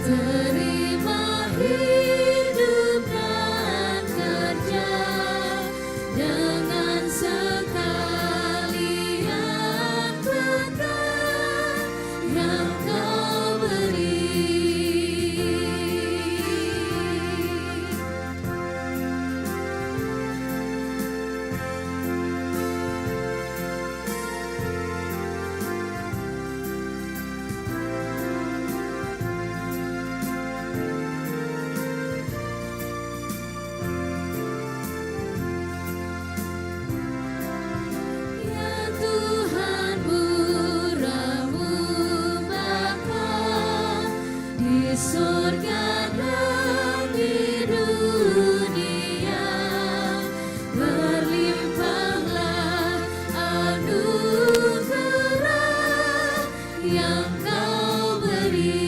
terima hidup dan kerja dengan sekalian berkat yang Kau beri. Ya Tuhan, murah-Mu Bapa di surga dan di dunia, berlimpahlah anugerah yang Kau beri.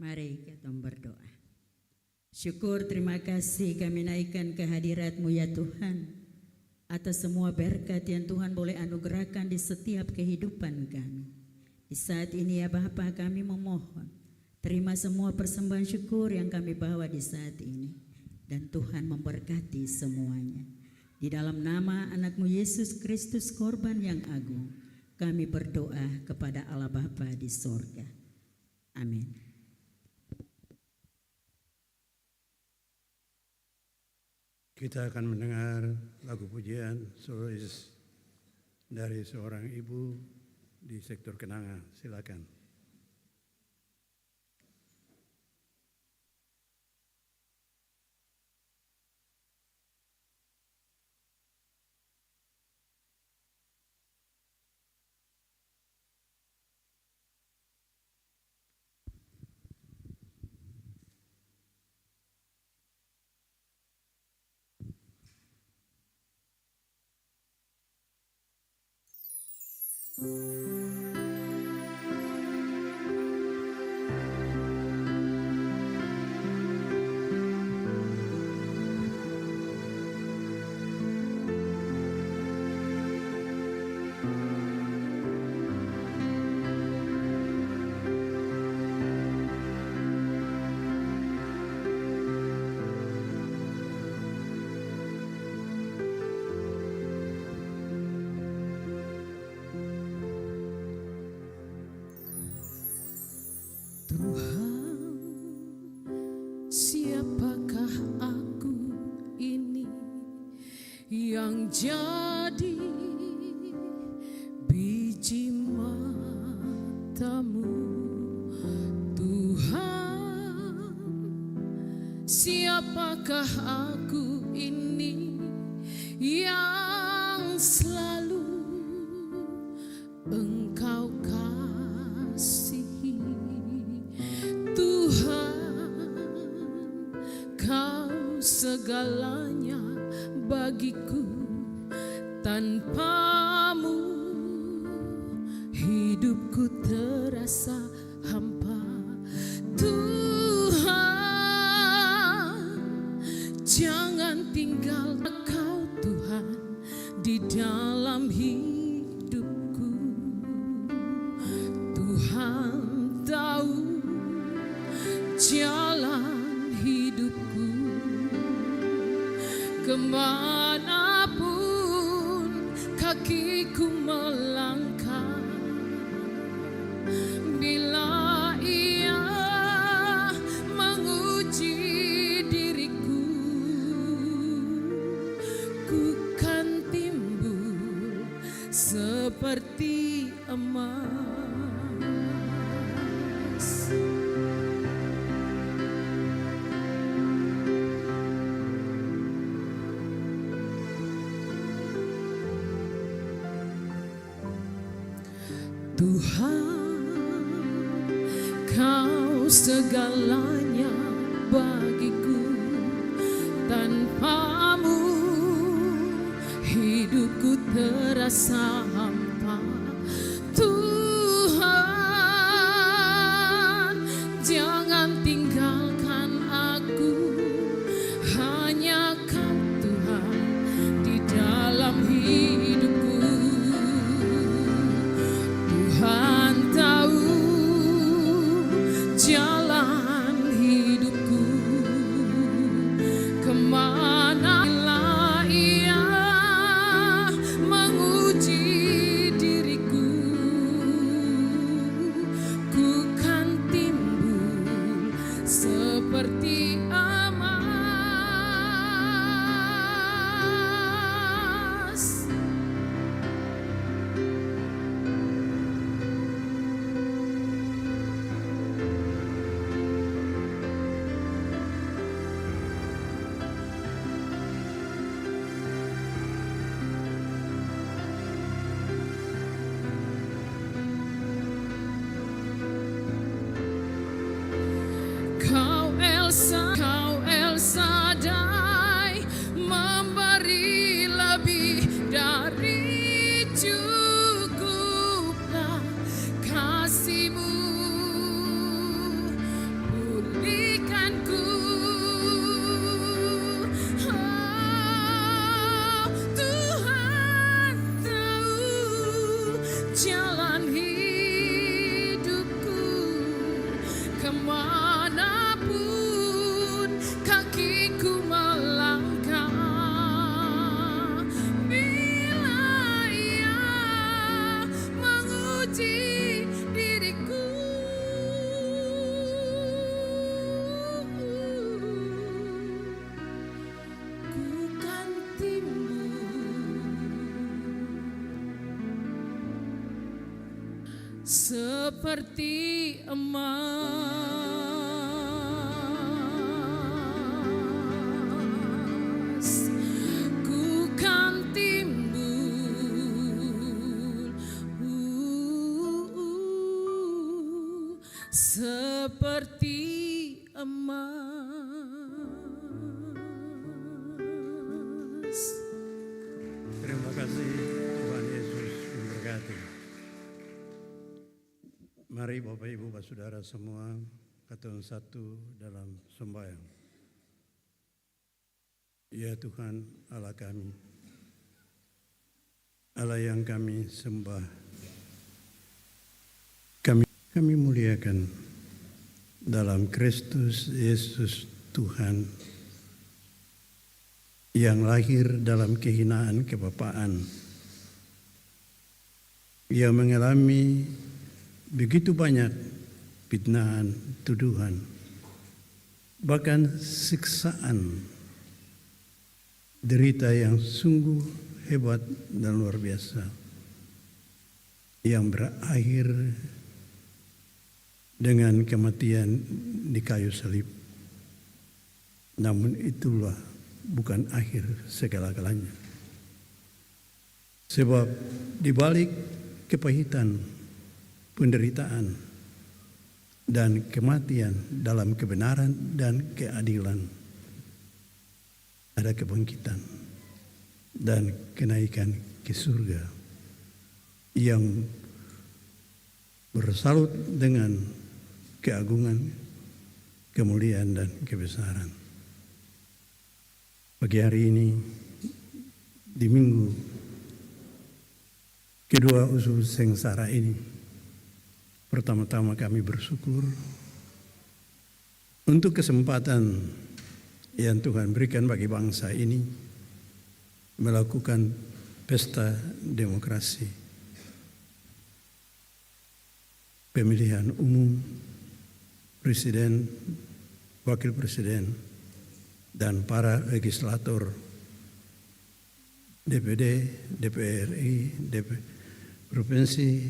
Mari kita berdoa. Syukur terima kasih kami naikkan kehadirat-Mu ya Tuhan, atas semua berkat yang Tuhan boleh anugerahkan di setiap kehidupan kami. Di saat ini ya Bapa, kami memohon, terima semua persembahan syukur yang kami bawa di saat ini, dan Tuhan memberkati semuanya. Di dalam nama anak-Mu Yesus Kristus korban yang agung, kami berdoa kepada Allah Bapa di sorga. Amin. Kita akan mendengar lagu pujian solois dari seorang ibu di sektor Kenanga. Silakan. Tuhan, siapakah aku ini yang jadi biji mata-Mu? Tuhan, siapakah aku ini yang selalu Engkau kasihi? Tuhan, Kau segalanya bagiku, tanpa-Mu hidupku terasa hampa. Tuhan, jangan tinggal Kau Tuhan di dalam hidupku. Tuhan tahu jalan hidupku, kemanapun kakiku melangkah. Bila Ia menguji diriku, ku kan timbul seperti emas. Tuhan, Kau segalanya bagiku, Tanpamu hidupku terasa hampa. Tuhan, jangan tinggalkan aku. Hanya Kau Tuhan di dalam hidupku. Tuhan tahu jalan hidupku, kemana Ia menguji diriku. Ku kan timbul seperti emas. Kau El Shaddai, memberi lebih dari cukuplah kasih-Mu. Pulihkanku, oh, Tuhan tahu jalan hidupku, kemanapun kakiku melangkah. Bila Ia menguji diriku, ku kan timbul seperti emas. Ku kan timbul seperti emas. Terima kasih, Tuhan Yesus memberkati. Mari Bapak Ibu Saudara semua, kata satu dalam sembahyang. Ya Tuhan Allah kami, Allah yang kami sembah, kami muliakan dalam Kristus Yesus Tuhan yang lahir dalam kehinaan kebapaan, yang mengalami begitu banyak fitnahan, tuduhan, bahkan siksaan, derita yang sungguh hebat dan luar biasa, yang berakhir dengan kematian di kayu salib. Namun itulah bukan akhir segala-galanya. Sebab di balik kepahitan, penderitaan, dan kematian dalam kebenaran dan keadilan, ada kebangkitan dan kenaikan ke surga yang bersalut dengan keagungan, kemuliaan, dan kebesaran. Pagi hari ini, di minggu kedua usul sengsara ini, pertama-tama kami bersyukur untuk kesempatan yang Tuhan berikan bagi bangsa ini melakukan pesta demokrasi, pemilihan umum, presiden, wakil presiden, dan para legislator DPD, DPR RI, provinsi,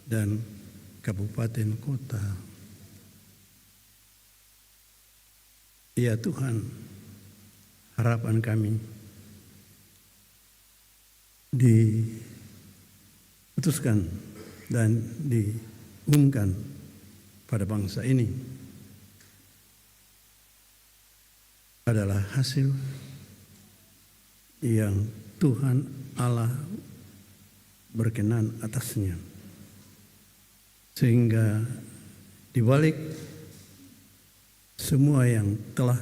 dan kabupaten kota. Ya Tuhan, harapan kami diputuskan dan diumumkan pada bangsa ini adalah hasil yang Tuhan Allah berkenan atasnya. Sehingga di balik semua yang telah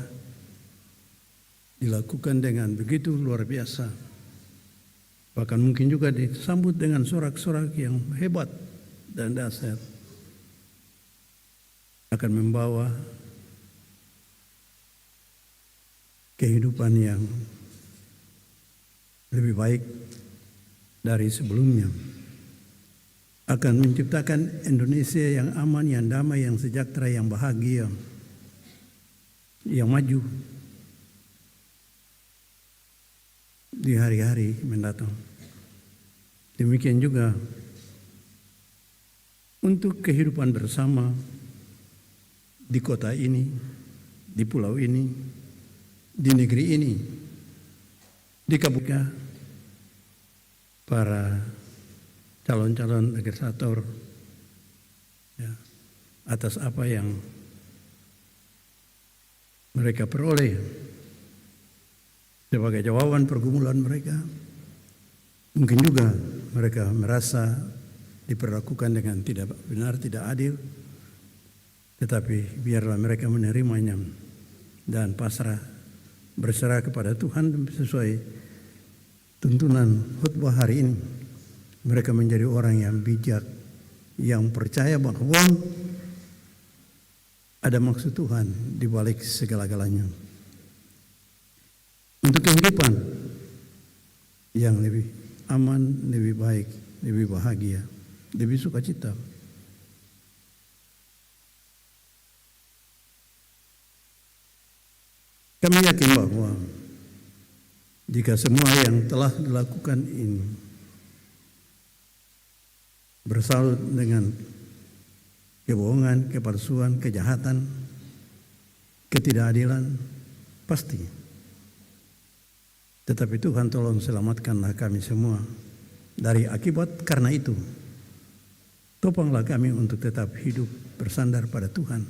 dilakukan dengan begitu luar biasa, bahkan mungkin juga disambut dengan sorak-sorak yang hebat dan dahsyat, akan membawa kehidupan yang lebih baik dari sebelumnya, akan menciptakan Indonesia yang aman, yang damai, yang sejahtera, yang bahagia, yang maju di hari-hari mendatang. Demikian juga untuk kehidupan bersama di kota ini, di pulau ini, di negeri ini, di kabupaten, para calon-calon legislator, ya, atas apa yang mereka peroleh sebagai jawaban pergumulan mereka. Mungkin juga mereka merasa diperlakukan dengan tidak benar, tidak adil, tetapi biarlah mereka menerimanya dan pasrah, berserah kepada Tuhan sesuai tuntunan khutbah hari ini. Mereka menjadi orang yang bijak, yang percaya bahwa ada maksud Tuhan di balik segala-galanya. Untuk kehidupan yang lebih aman, lebih baik, lebih bahagia, lebih sukacita. Kami yakin bahwa jika semua yang telah dilakukan ini bersalut dengan kebohongan, kepalsuan, kejahatan, ketidakadilan, pasti. Tetapi Tuhan tolong selamatkanlah kami semua dari akibat karena itu. Topanglah kami untuk tetap hidup bersandar pada Tuhan,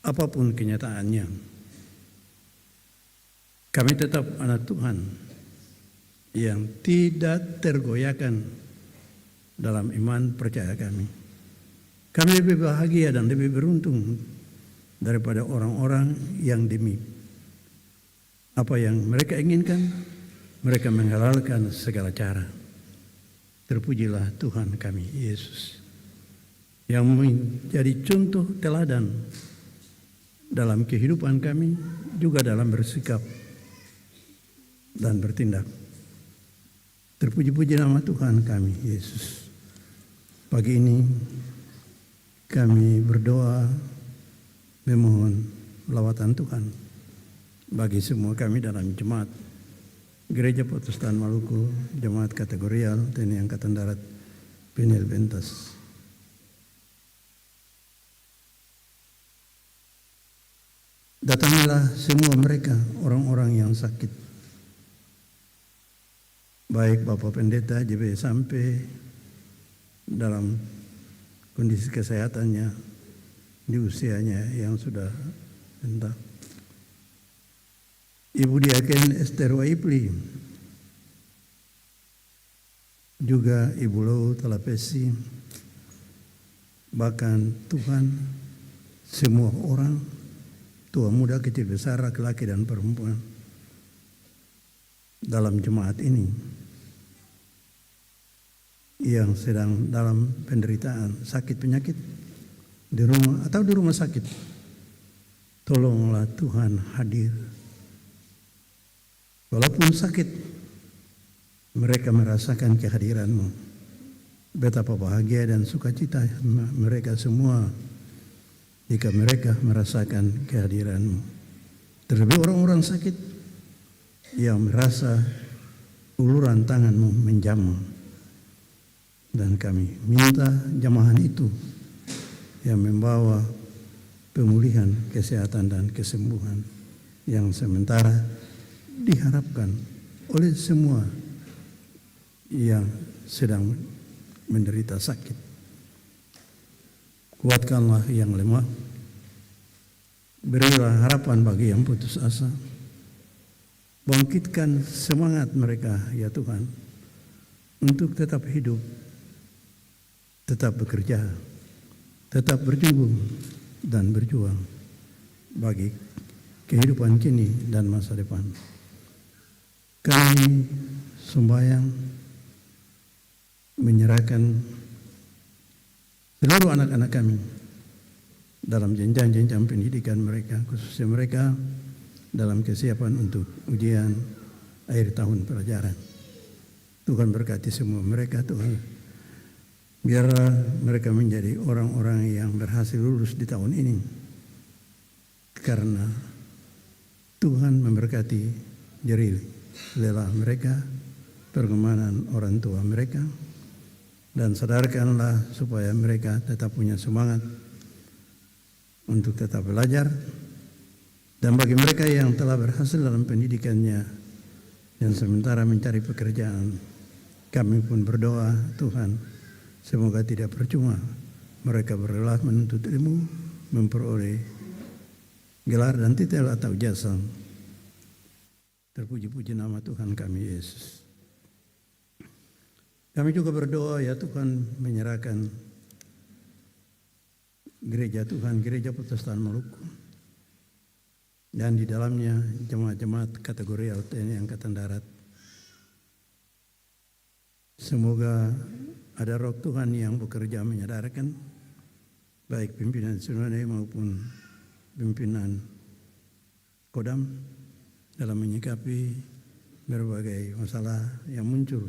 apapun kenyataannya. Kami tetap anak Tuhan yang tidak tergoyahkan dalam iman percaya kami. Kami lebih bahagia dan lebih beruntung daripada orang-orang yang demi apa yang mereka inginkan, mereka menghalalkan segala cara. Terpujilah Tuhan kami Yesus yang menjadi contoh teladan dalam kehidupan kami, juga dalam bersikap dan bertindak. Terpuji-puji nama Tuhan kami Yesus. Pagi ini kami berdoa memohon lawatan Tuhan bagi semua kami dalam jemaat Gereja Protestan Maluku, jemaat kategorial TNI Angkatan Darat Pinil Bentas. Datangilah semua mereka, orang-orang yang sakit, baik Bapak Pendeta JB sampai dalam kondisi kesehatannya di usianya yang sudah rendah, Ibu Diaken Esther Waipli, juga Ibu Lo Talapesi, bahkan Tuhan semua orang, tua muda kecil besar, laki-laki dan perempuan dalam jemaat ini yang sedang dalam penderitaan sakit penyakit di rumah atau di rumah sakit. Tolonglah Tuhan hadir. Walaupun sakit, mereka merasakan kehadiran-Mu. Betapa bahagia dan sukacita mereka semua jika mereka merasakan kehadiran-Mu. Terlebih orang-orang sakit yang merasa uluran tangan-Mu menjamah. Dan kami minta jamahan itu yang membawa pemulihan, kesehatan dan kesembuhan yang sementara diharapkan oleh semua yang sedang menderita sakit. Kuatkanlah yang lemah Berilah harapan bagi yang putus asa. Bangkitkan semangat mereka ya Tuhan untuk tetap hidup, tetap bekerja, tetap berjuang dan berjuang bagi kehidupan kini dan masa depan. Kami sembahyang menyerahkan seluruh anak-anak kami dalam jenjang-jenjang pendidikan mereka, khususnya mereka dalam kesiapan untuk ujian akhir tahun pelajaran. Tuhan berkati semua mereka, Tuhan. Biarlah mereka menjadi orang-orang yang berhasil lulus di tahun ini. Karena Tuhan memberkati jeri lelah mereka, perkemanan orang tua mereka, dan sadarkanlah supaya mereka tetap punya semangat untuk tetap belajar. Dan bagi mereka yang telah berhasil dalam pendidikannya dan sementara mencari pekerjaan, kami pun berdoa, Tuhan, semoga tidak percuma mereka berlelah menuntut ilmu, memperoleh gelar dan titel atau jasa. Terpuji-puji nama Tuhan kami Yesus. Kami juga berdoa ya Tuhan, menyerahkan gereja Tuhan, Gereja Protestan Maluku, dan di dalamnya jemaat-jemaat kategori TNI Angkatan Darat. Semoga ada roh Tuhan yang bekerja menyadarkan baik pimpinan Sundanai maupun pimpinan Kodam dalam menyikapi berbagai masalah yang muncul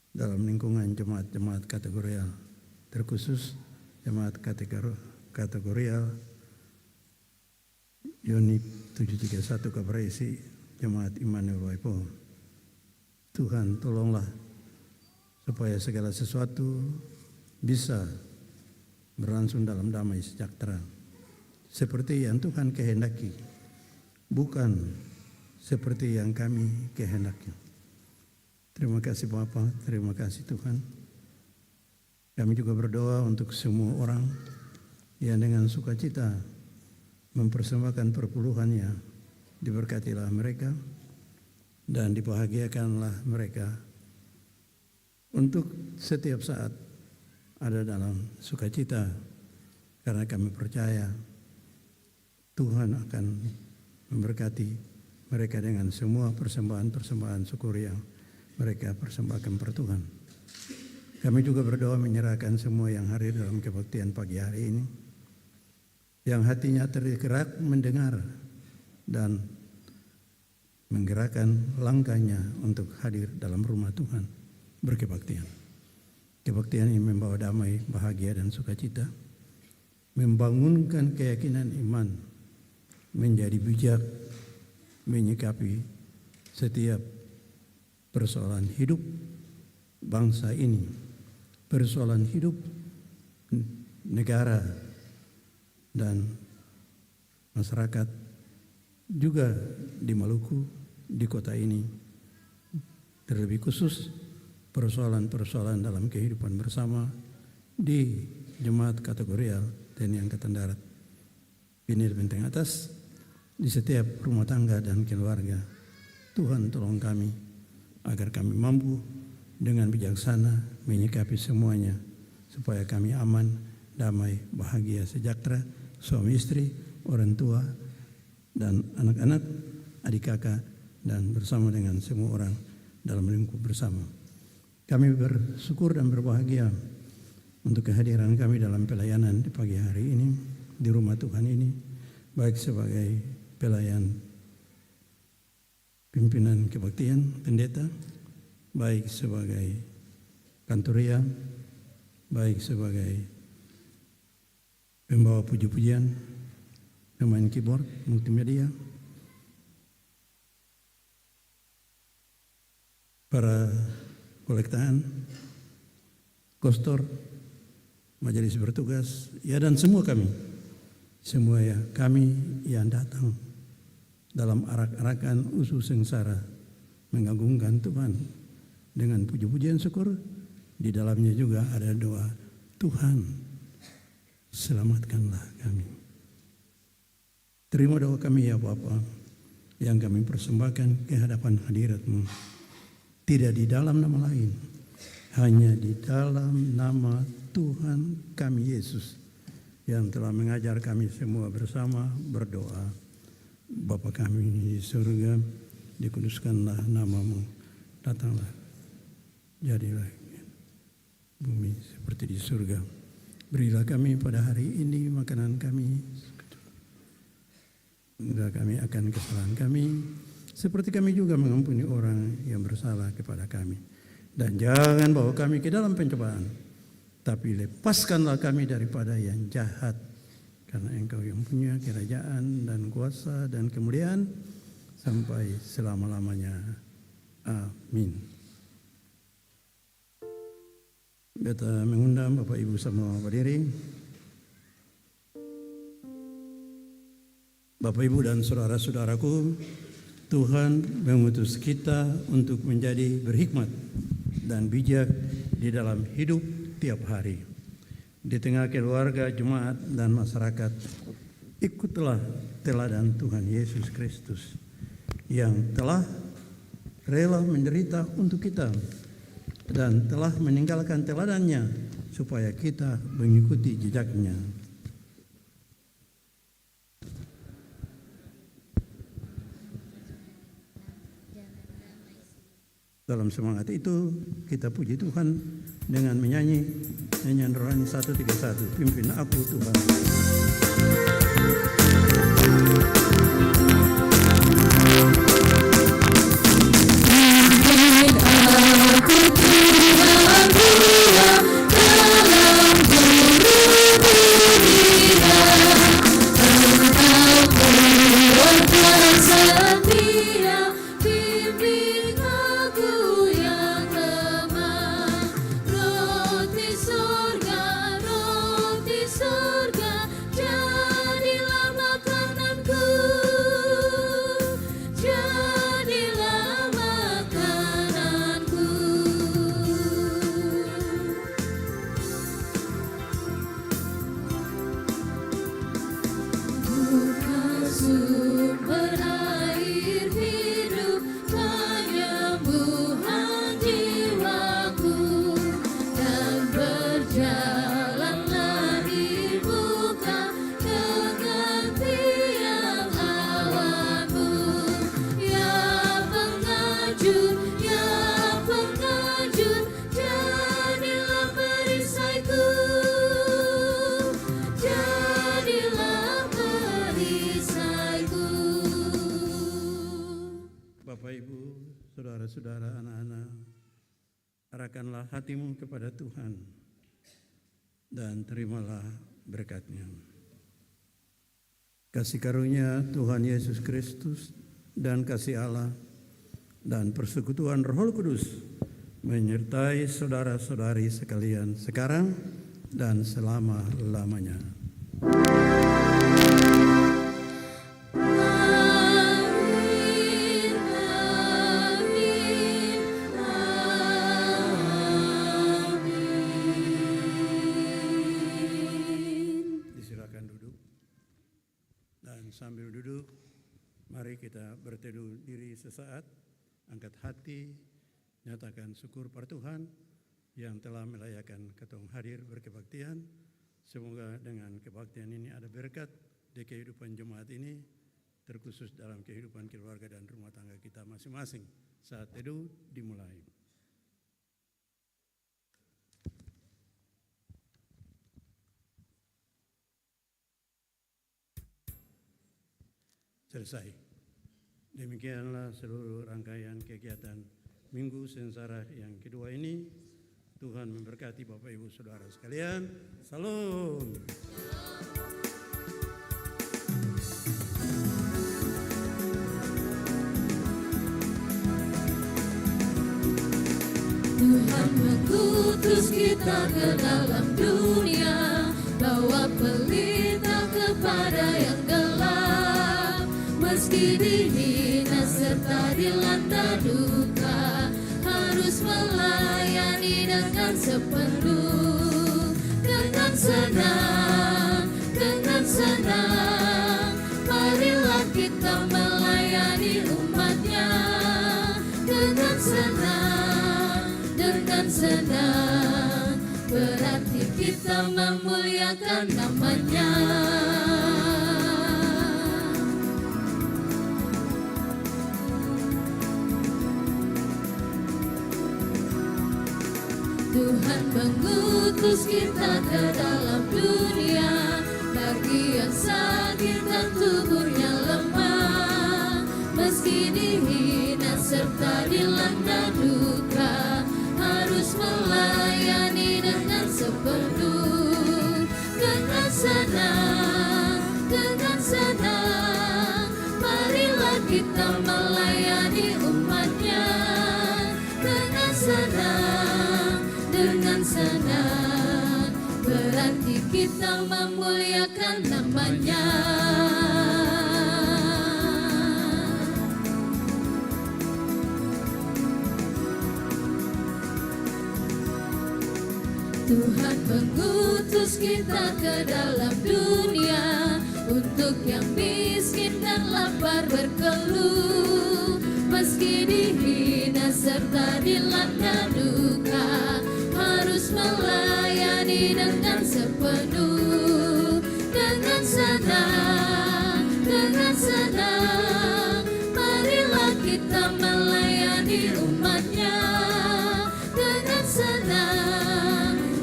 dalam lingkungan jemaat-jemaat kategorial, terkhusus jemaat kategorial Unit 731 Kabaresi Jemaat Immanuel Waipo. Tuhan tolonglah supaya segala sesuatu bisa berlangsung dalam damai sejahtera seperti yang Tuhan kehendaki, bukan seperti yang kami kehendaki. Terima kasih Bapa, terima kasih Tuhan. Kami juga berdoa untuk semua orang yang dengan sukacita mempersembahkan perpuluhannya. Diberkatilah mereka dan dibahagiakanlah mereka untuk setiap saat ada dalam sukacita, karena kami percaya Tuhan akan memberkati mereka dengan semua persembahan-persembahan syukur yang mereka persembahkan per Tuhan. Kami juga berdoa menyerahkan semua yang hadir dalam kebaktian pagi hari ini, yang hatinya tergerak mendengar dan menggerakkan langkahnya untuk hadir dalam rumah Tuhan berkebaktian. Kebaktian ini membawa damai, bahagia, dan sukacita, membangunkan keyakinan iman, menjadi bijak menyikapi setiap persoalan hidup bangsa ini, persoalan hidup negara dan masyarakat juga di Maluku, di kota ini, terlebih khusus persoalan-persoalan dalam kehidupan bersama di jemaat kategorial TNI Angkatan Darat Pinil Benteng Atas, di setiap rumah tangga dan keluarga. Tuhan tolong kami agar kami mampu dengan bijaksana menyikapi semuanya, supaya kami aman, damai, bahagia, sejahtera, suami istri, orang tua, dan anak-anak, adik kakak, dan bersama dengan semua orang dalam lingkup bersama. Kami bersyukur dan berbahagia untuk kehadiran kami dalam pelayanan di pagi hari ini, di rumah Tuhan ini, baik sebagai pelayan pimpinan kebaktian, pendeta, baik sebagai kantoria, baik sebagai pembawa puji-pujian, pemain keyboard, multimedia, para kolektaan, kostor, majelis bertugas, ya, dan semua kami, semua ya kami yang datang dalam arak-arakan usus sengsara mengagungkan Tuhan dengan puji-pujian syukur. Di dalamnya juga ada doa, Tuhan selamatkanlah kami. Terima doa kami ya Bapa, yang kami persembahkan ke hadapan hadirat-Mu. Tidak di dalam nama lain, hanya di dalam nama Tuhan kami Yesus, yang telah mengajar kami semua bersama berdoa. Bapa kami di surga, dikuduskanlah nama-Mu, datanglah, jadilah bumi seperti di surga. Berilah kami pada hari ini makanan kami. Ampunilah kami akan kesalahan kami, seperti kami juga mengampuni orang yang bersalah kepada kami. Dan jangan bawa kami ke dalam pencobaan, tapi lepaskanlah kami daripada yang jahat. Karena Engkau yang punya kerajaan dan kuasa dan kemuliaan sampai selama-lamanya. Amin. Kita mengundang Bapak Ibu semua berdiri. Bapak Ibu dan saudara-saudaraku, Tuhan mengutus kita untuk menjadi berhikmat dan bijak di dalam hidup tiap hari. Di tengah keluarga, jemaat, dan masyarakat, ikutlah teladan Tuhan Yesus Kristus yang telah rela menderita untuk kita dan telah meninggalkan teladannya supaya kita mengikuti jejaknya. Dalam semangat itu kita puji Tuhan dengan menyanyi nyanyian rohani 131, pimpin aku Tuhan. Saudara-saudara, anak-anak, arahkanlah hatimu kepada Tuhan dan terimalah berkat-Nya. Kasih karunia Tuhan Yesus Kristus dan kasih Allah dan persekutuan Roh Kudus menyertai saudara-saudari sekalian sekarang dan selama-lamanya. Sambil duduk, mari kita berteduh diri sesaat, angkat hati, nyatakan syukur pada Tuhan yang telah melayakan ketong hadir berkebaktian. Semoga dengan kebaktian ini ada berkat di kehidupan jemaat ini, terkhusus dalam kehidupan keluarga dan rumah tangga kita masing-masing. Saat teduh dimulai. Selesai. Demikianlah seluruh rangkaian kegiatan Minggu Sengsara yang kedua ini. Tuhan memberkati Bapak Ibu Saudara sekalian. Salam. Tuhan mengutus kita ke dalam dunia, bawa pelita kepada yang gelap. Meski dihina serta dilanda duka, harus melayani dengan sepenuh. Dengan senang, mari umatnya. Dengan senang, berarti kita memuliakan namanya. Tuhan mengutus kita ke dalam dunia, bagi yang sakit dan tubuhnya lemah, meski dihina serta dilanda duka, harus melayani dengan sepenuh. Dengan senang, marilah kita melayani umatnya. Dengan senang, berarti kita memuliakan namanya. Tuhan mengutus kita ke dalam dunia, untuk yang miskin dan lapar berkeluh, meski dihina serta dilanda duka, harus melayani dengan sepenuh. Dengan senang, marilah kita melayani umatnya.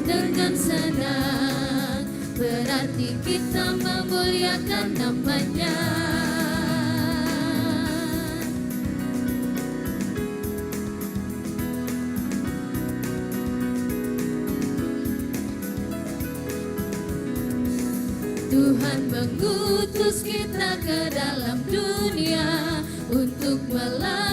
Dengan senang, berarti kita memuliakan namanya. Tuhan mengutus kita ke dalam dunia, untuk melayani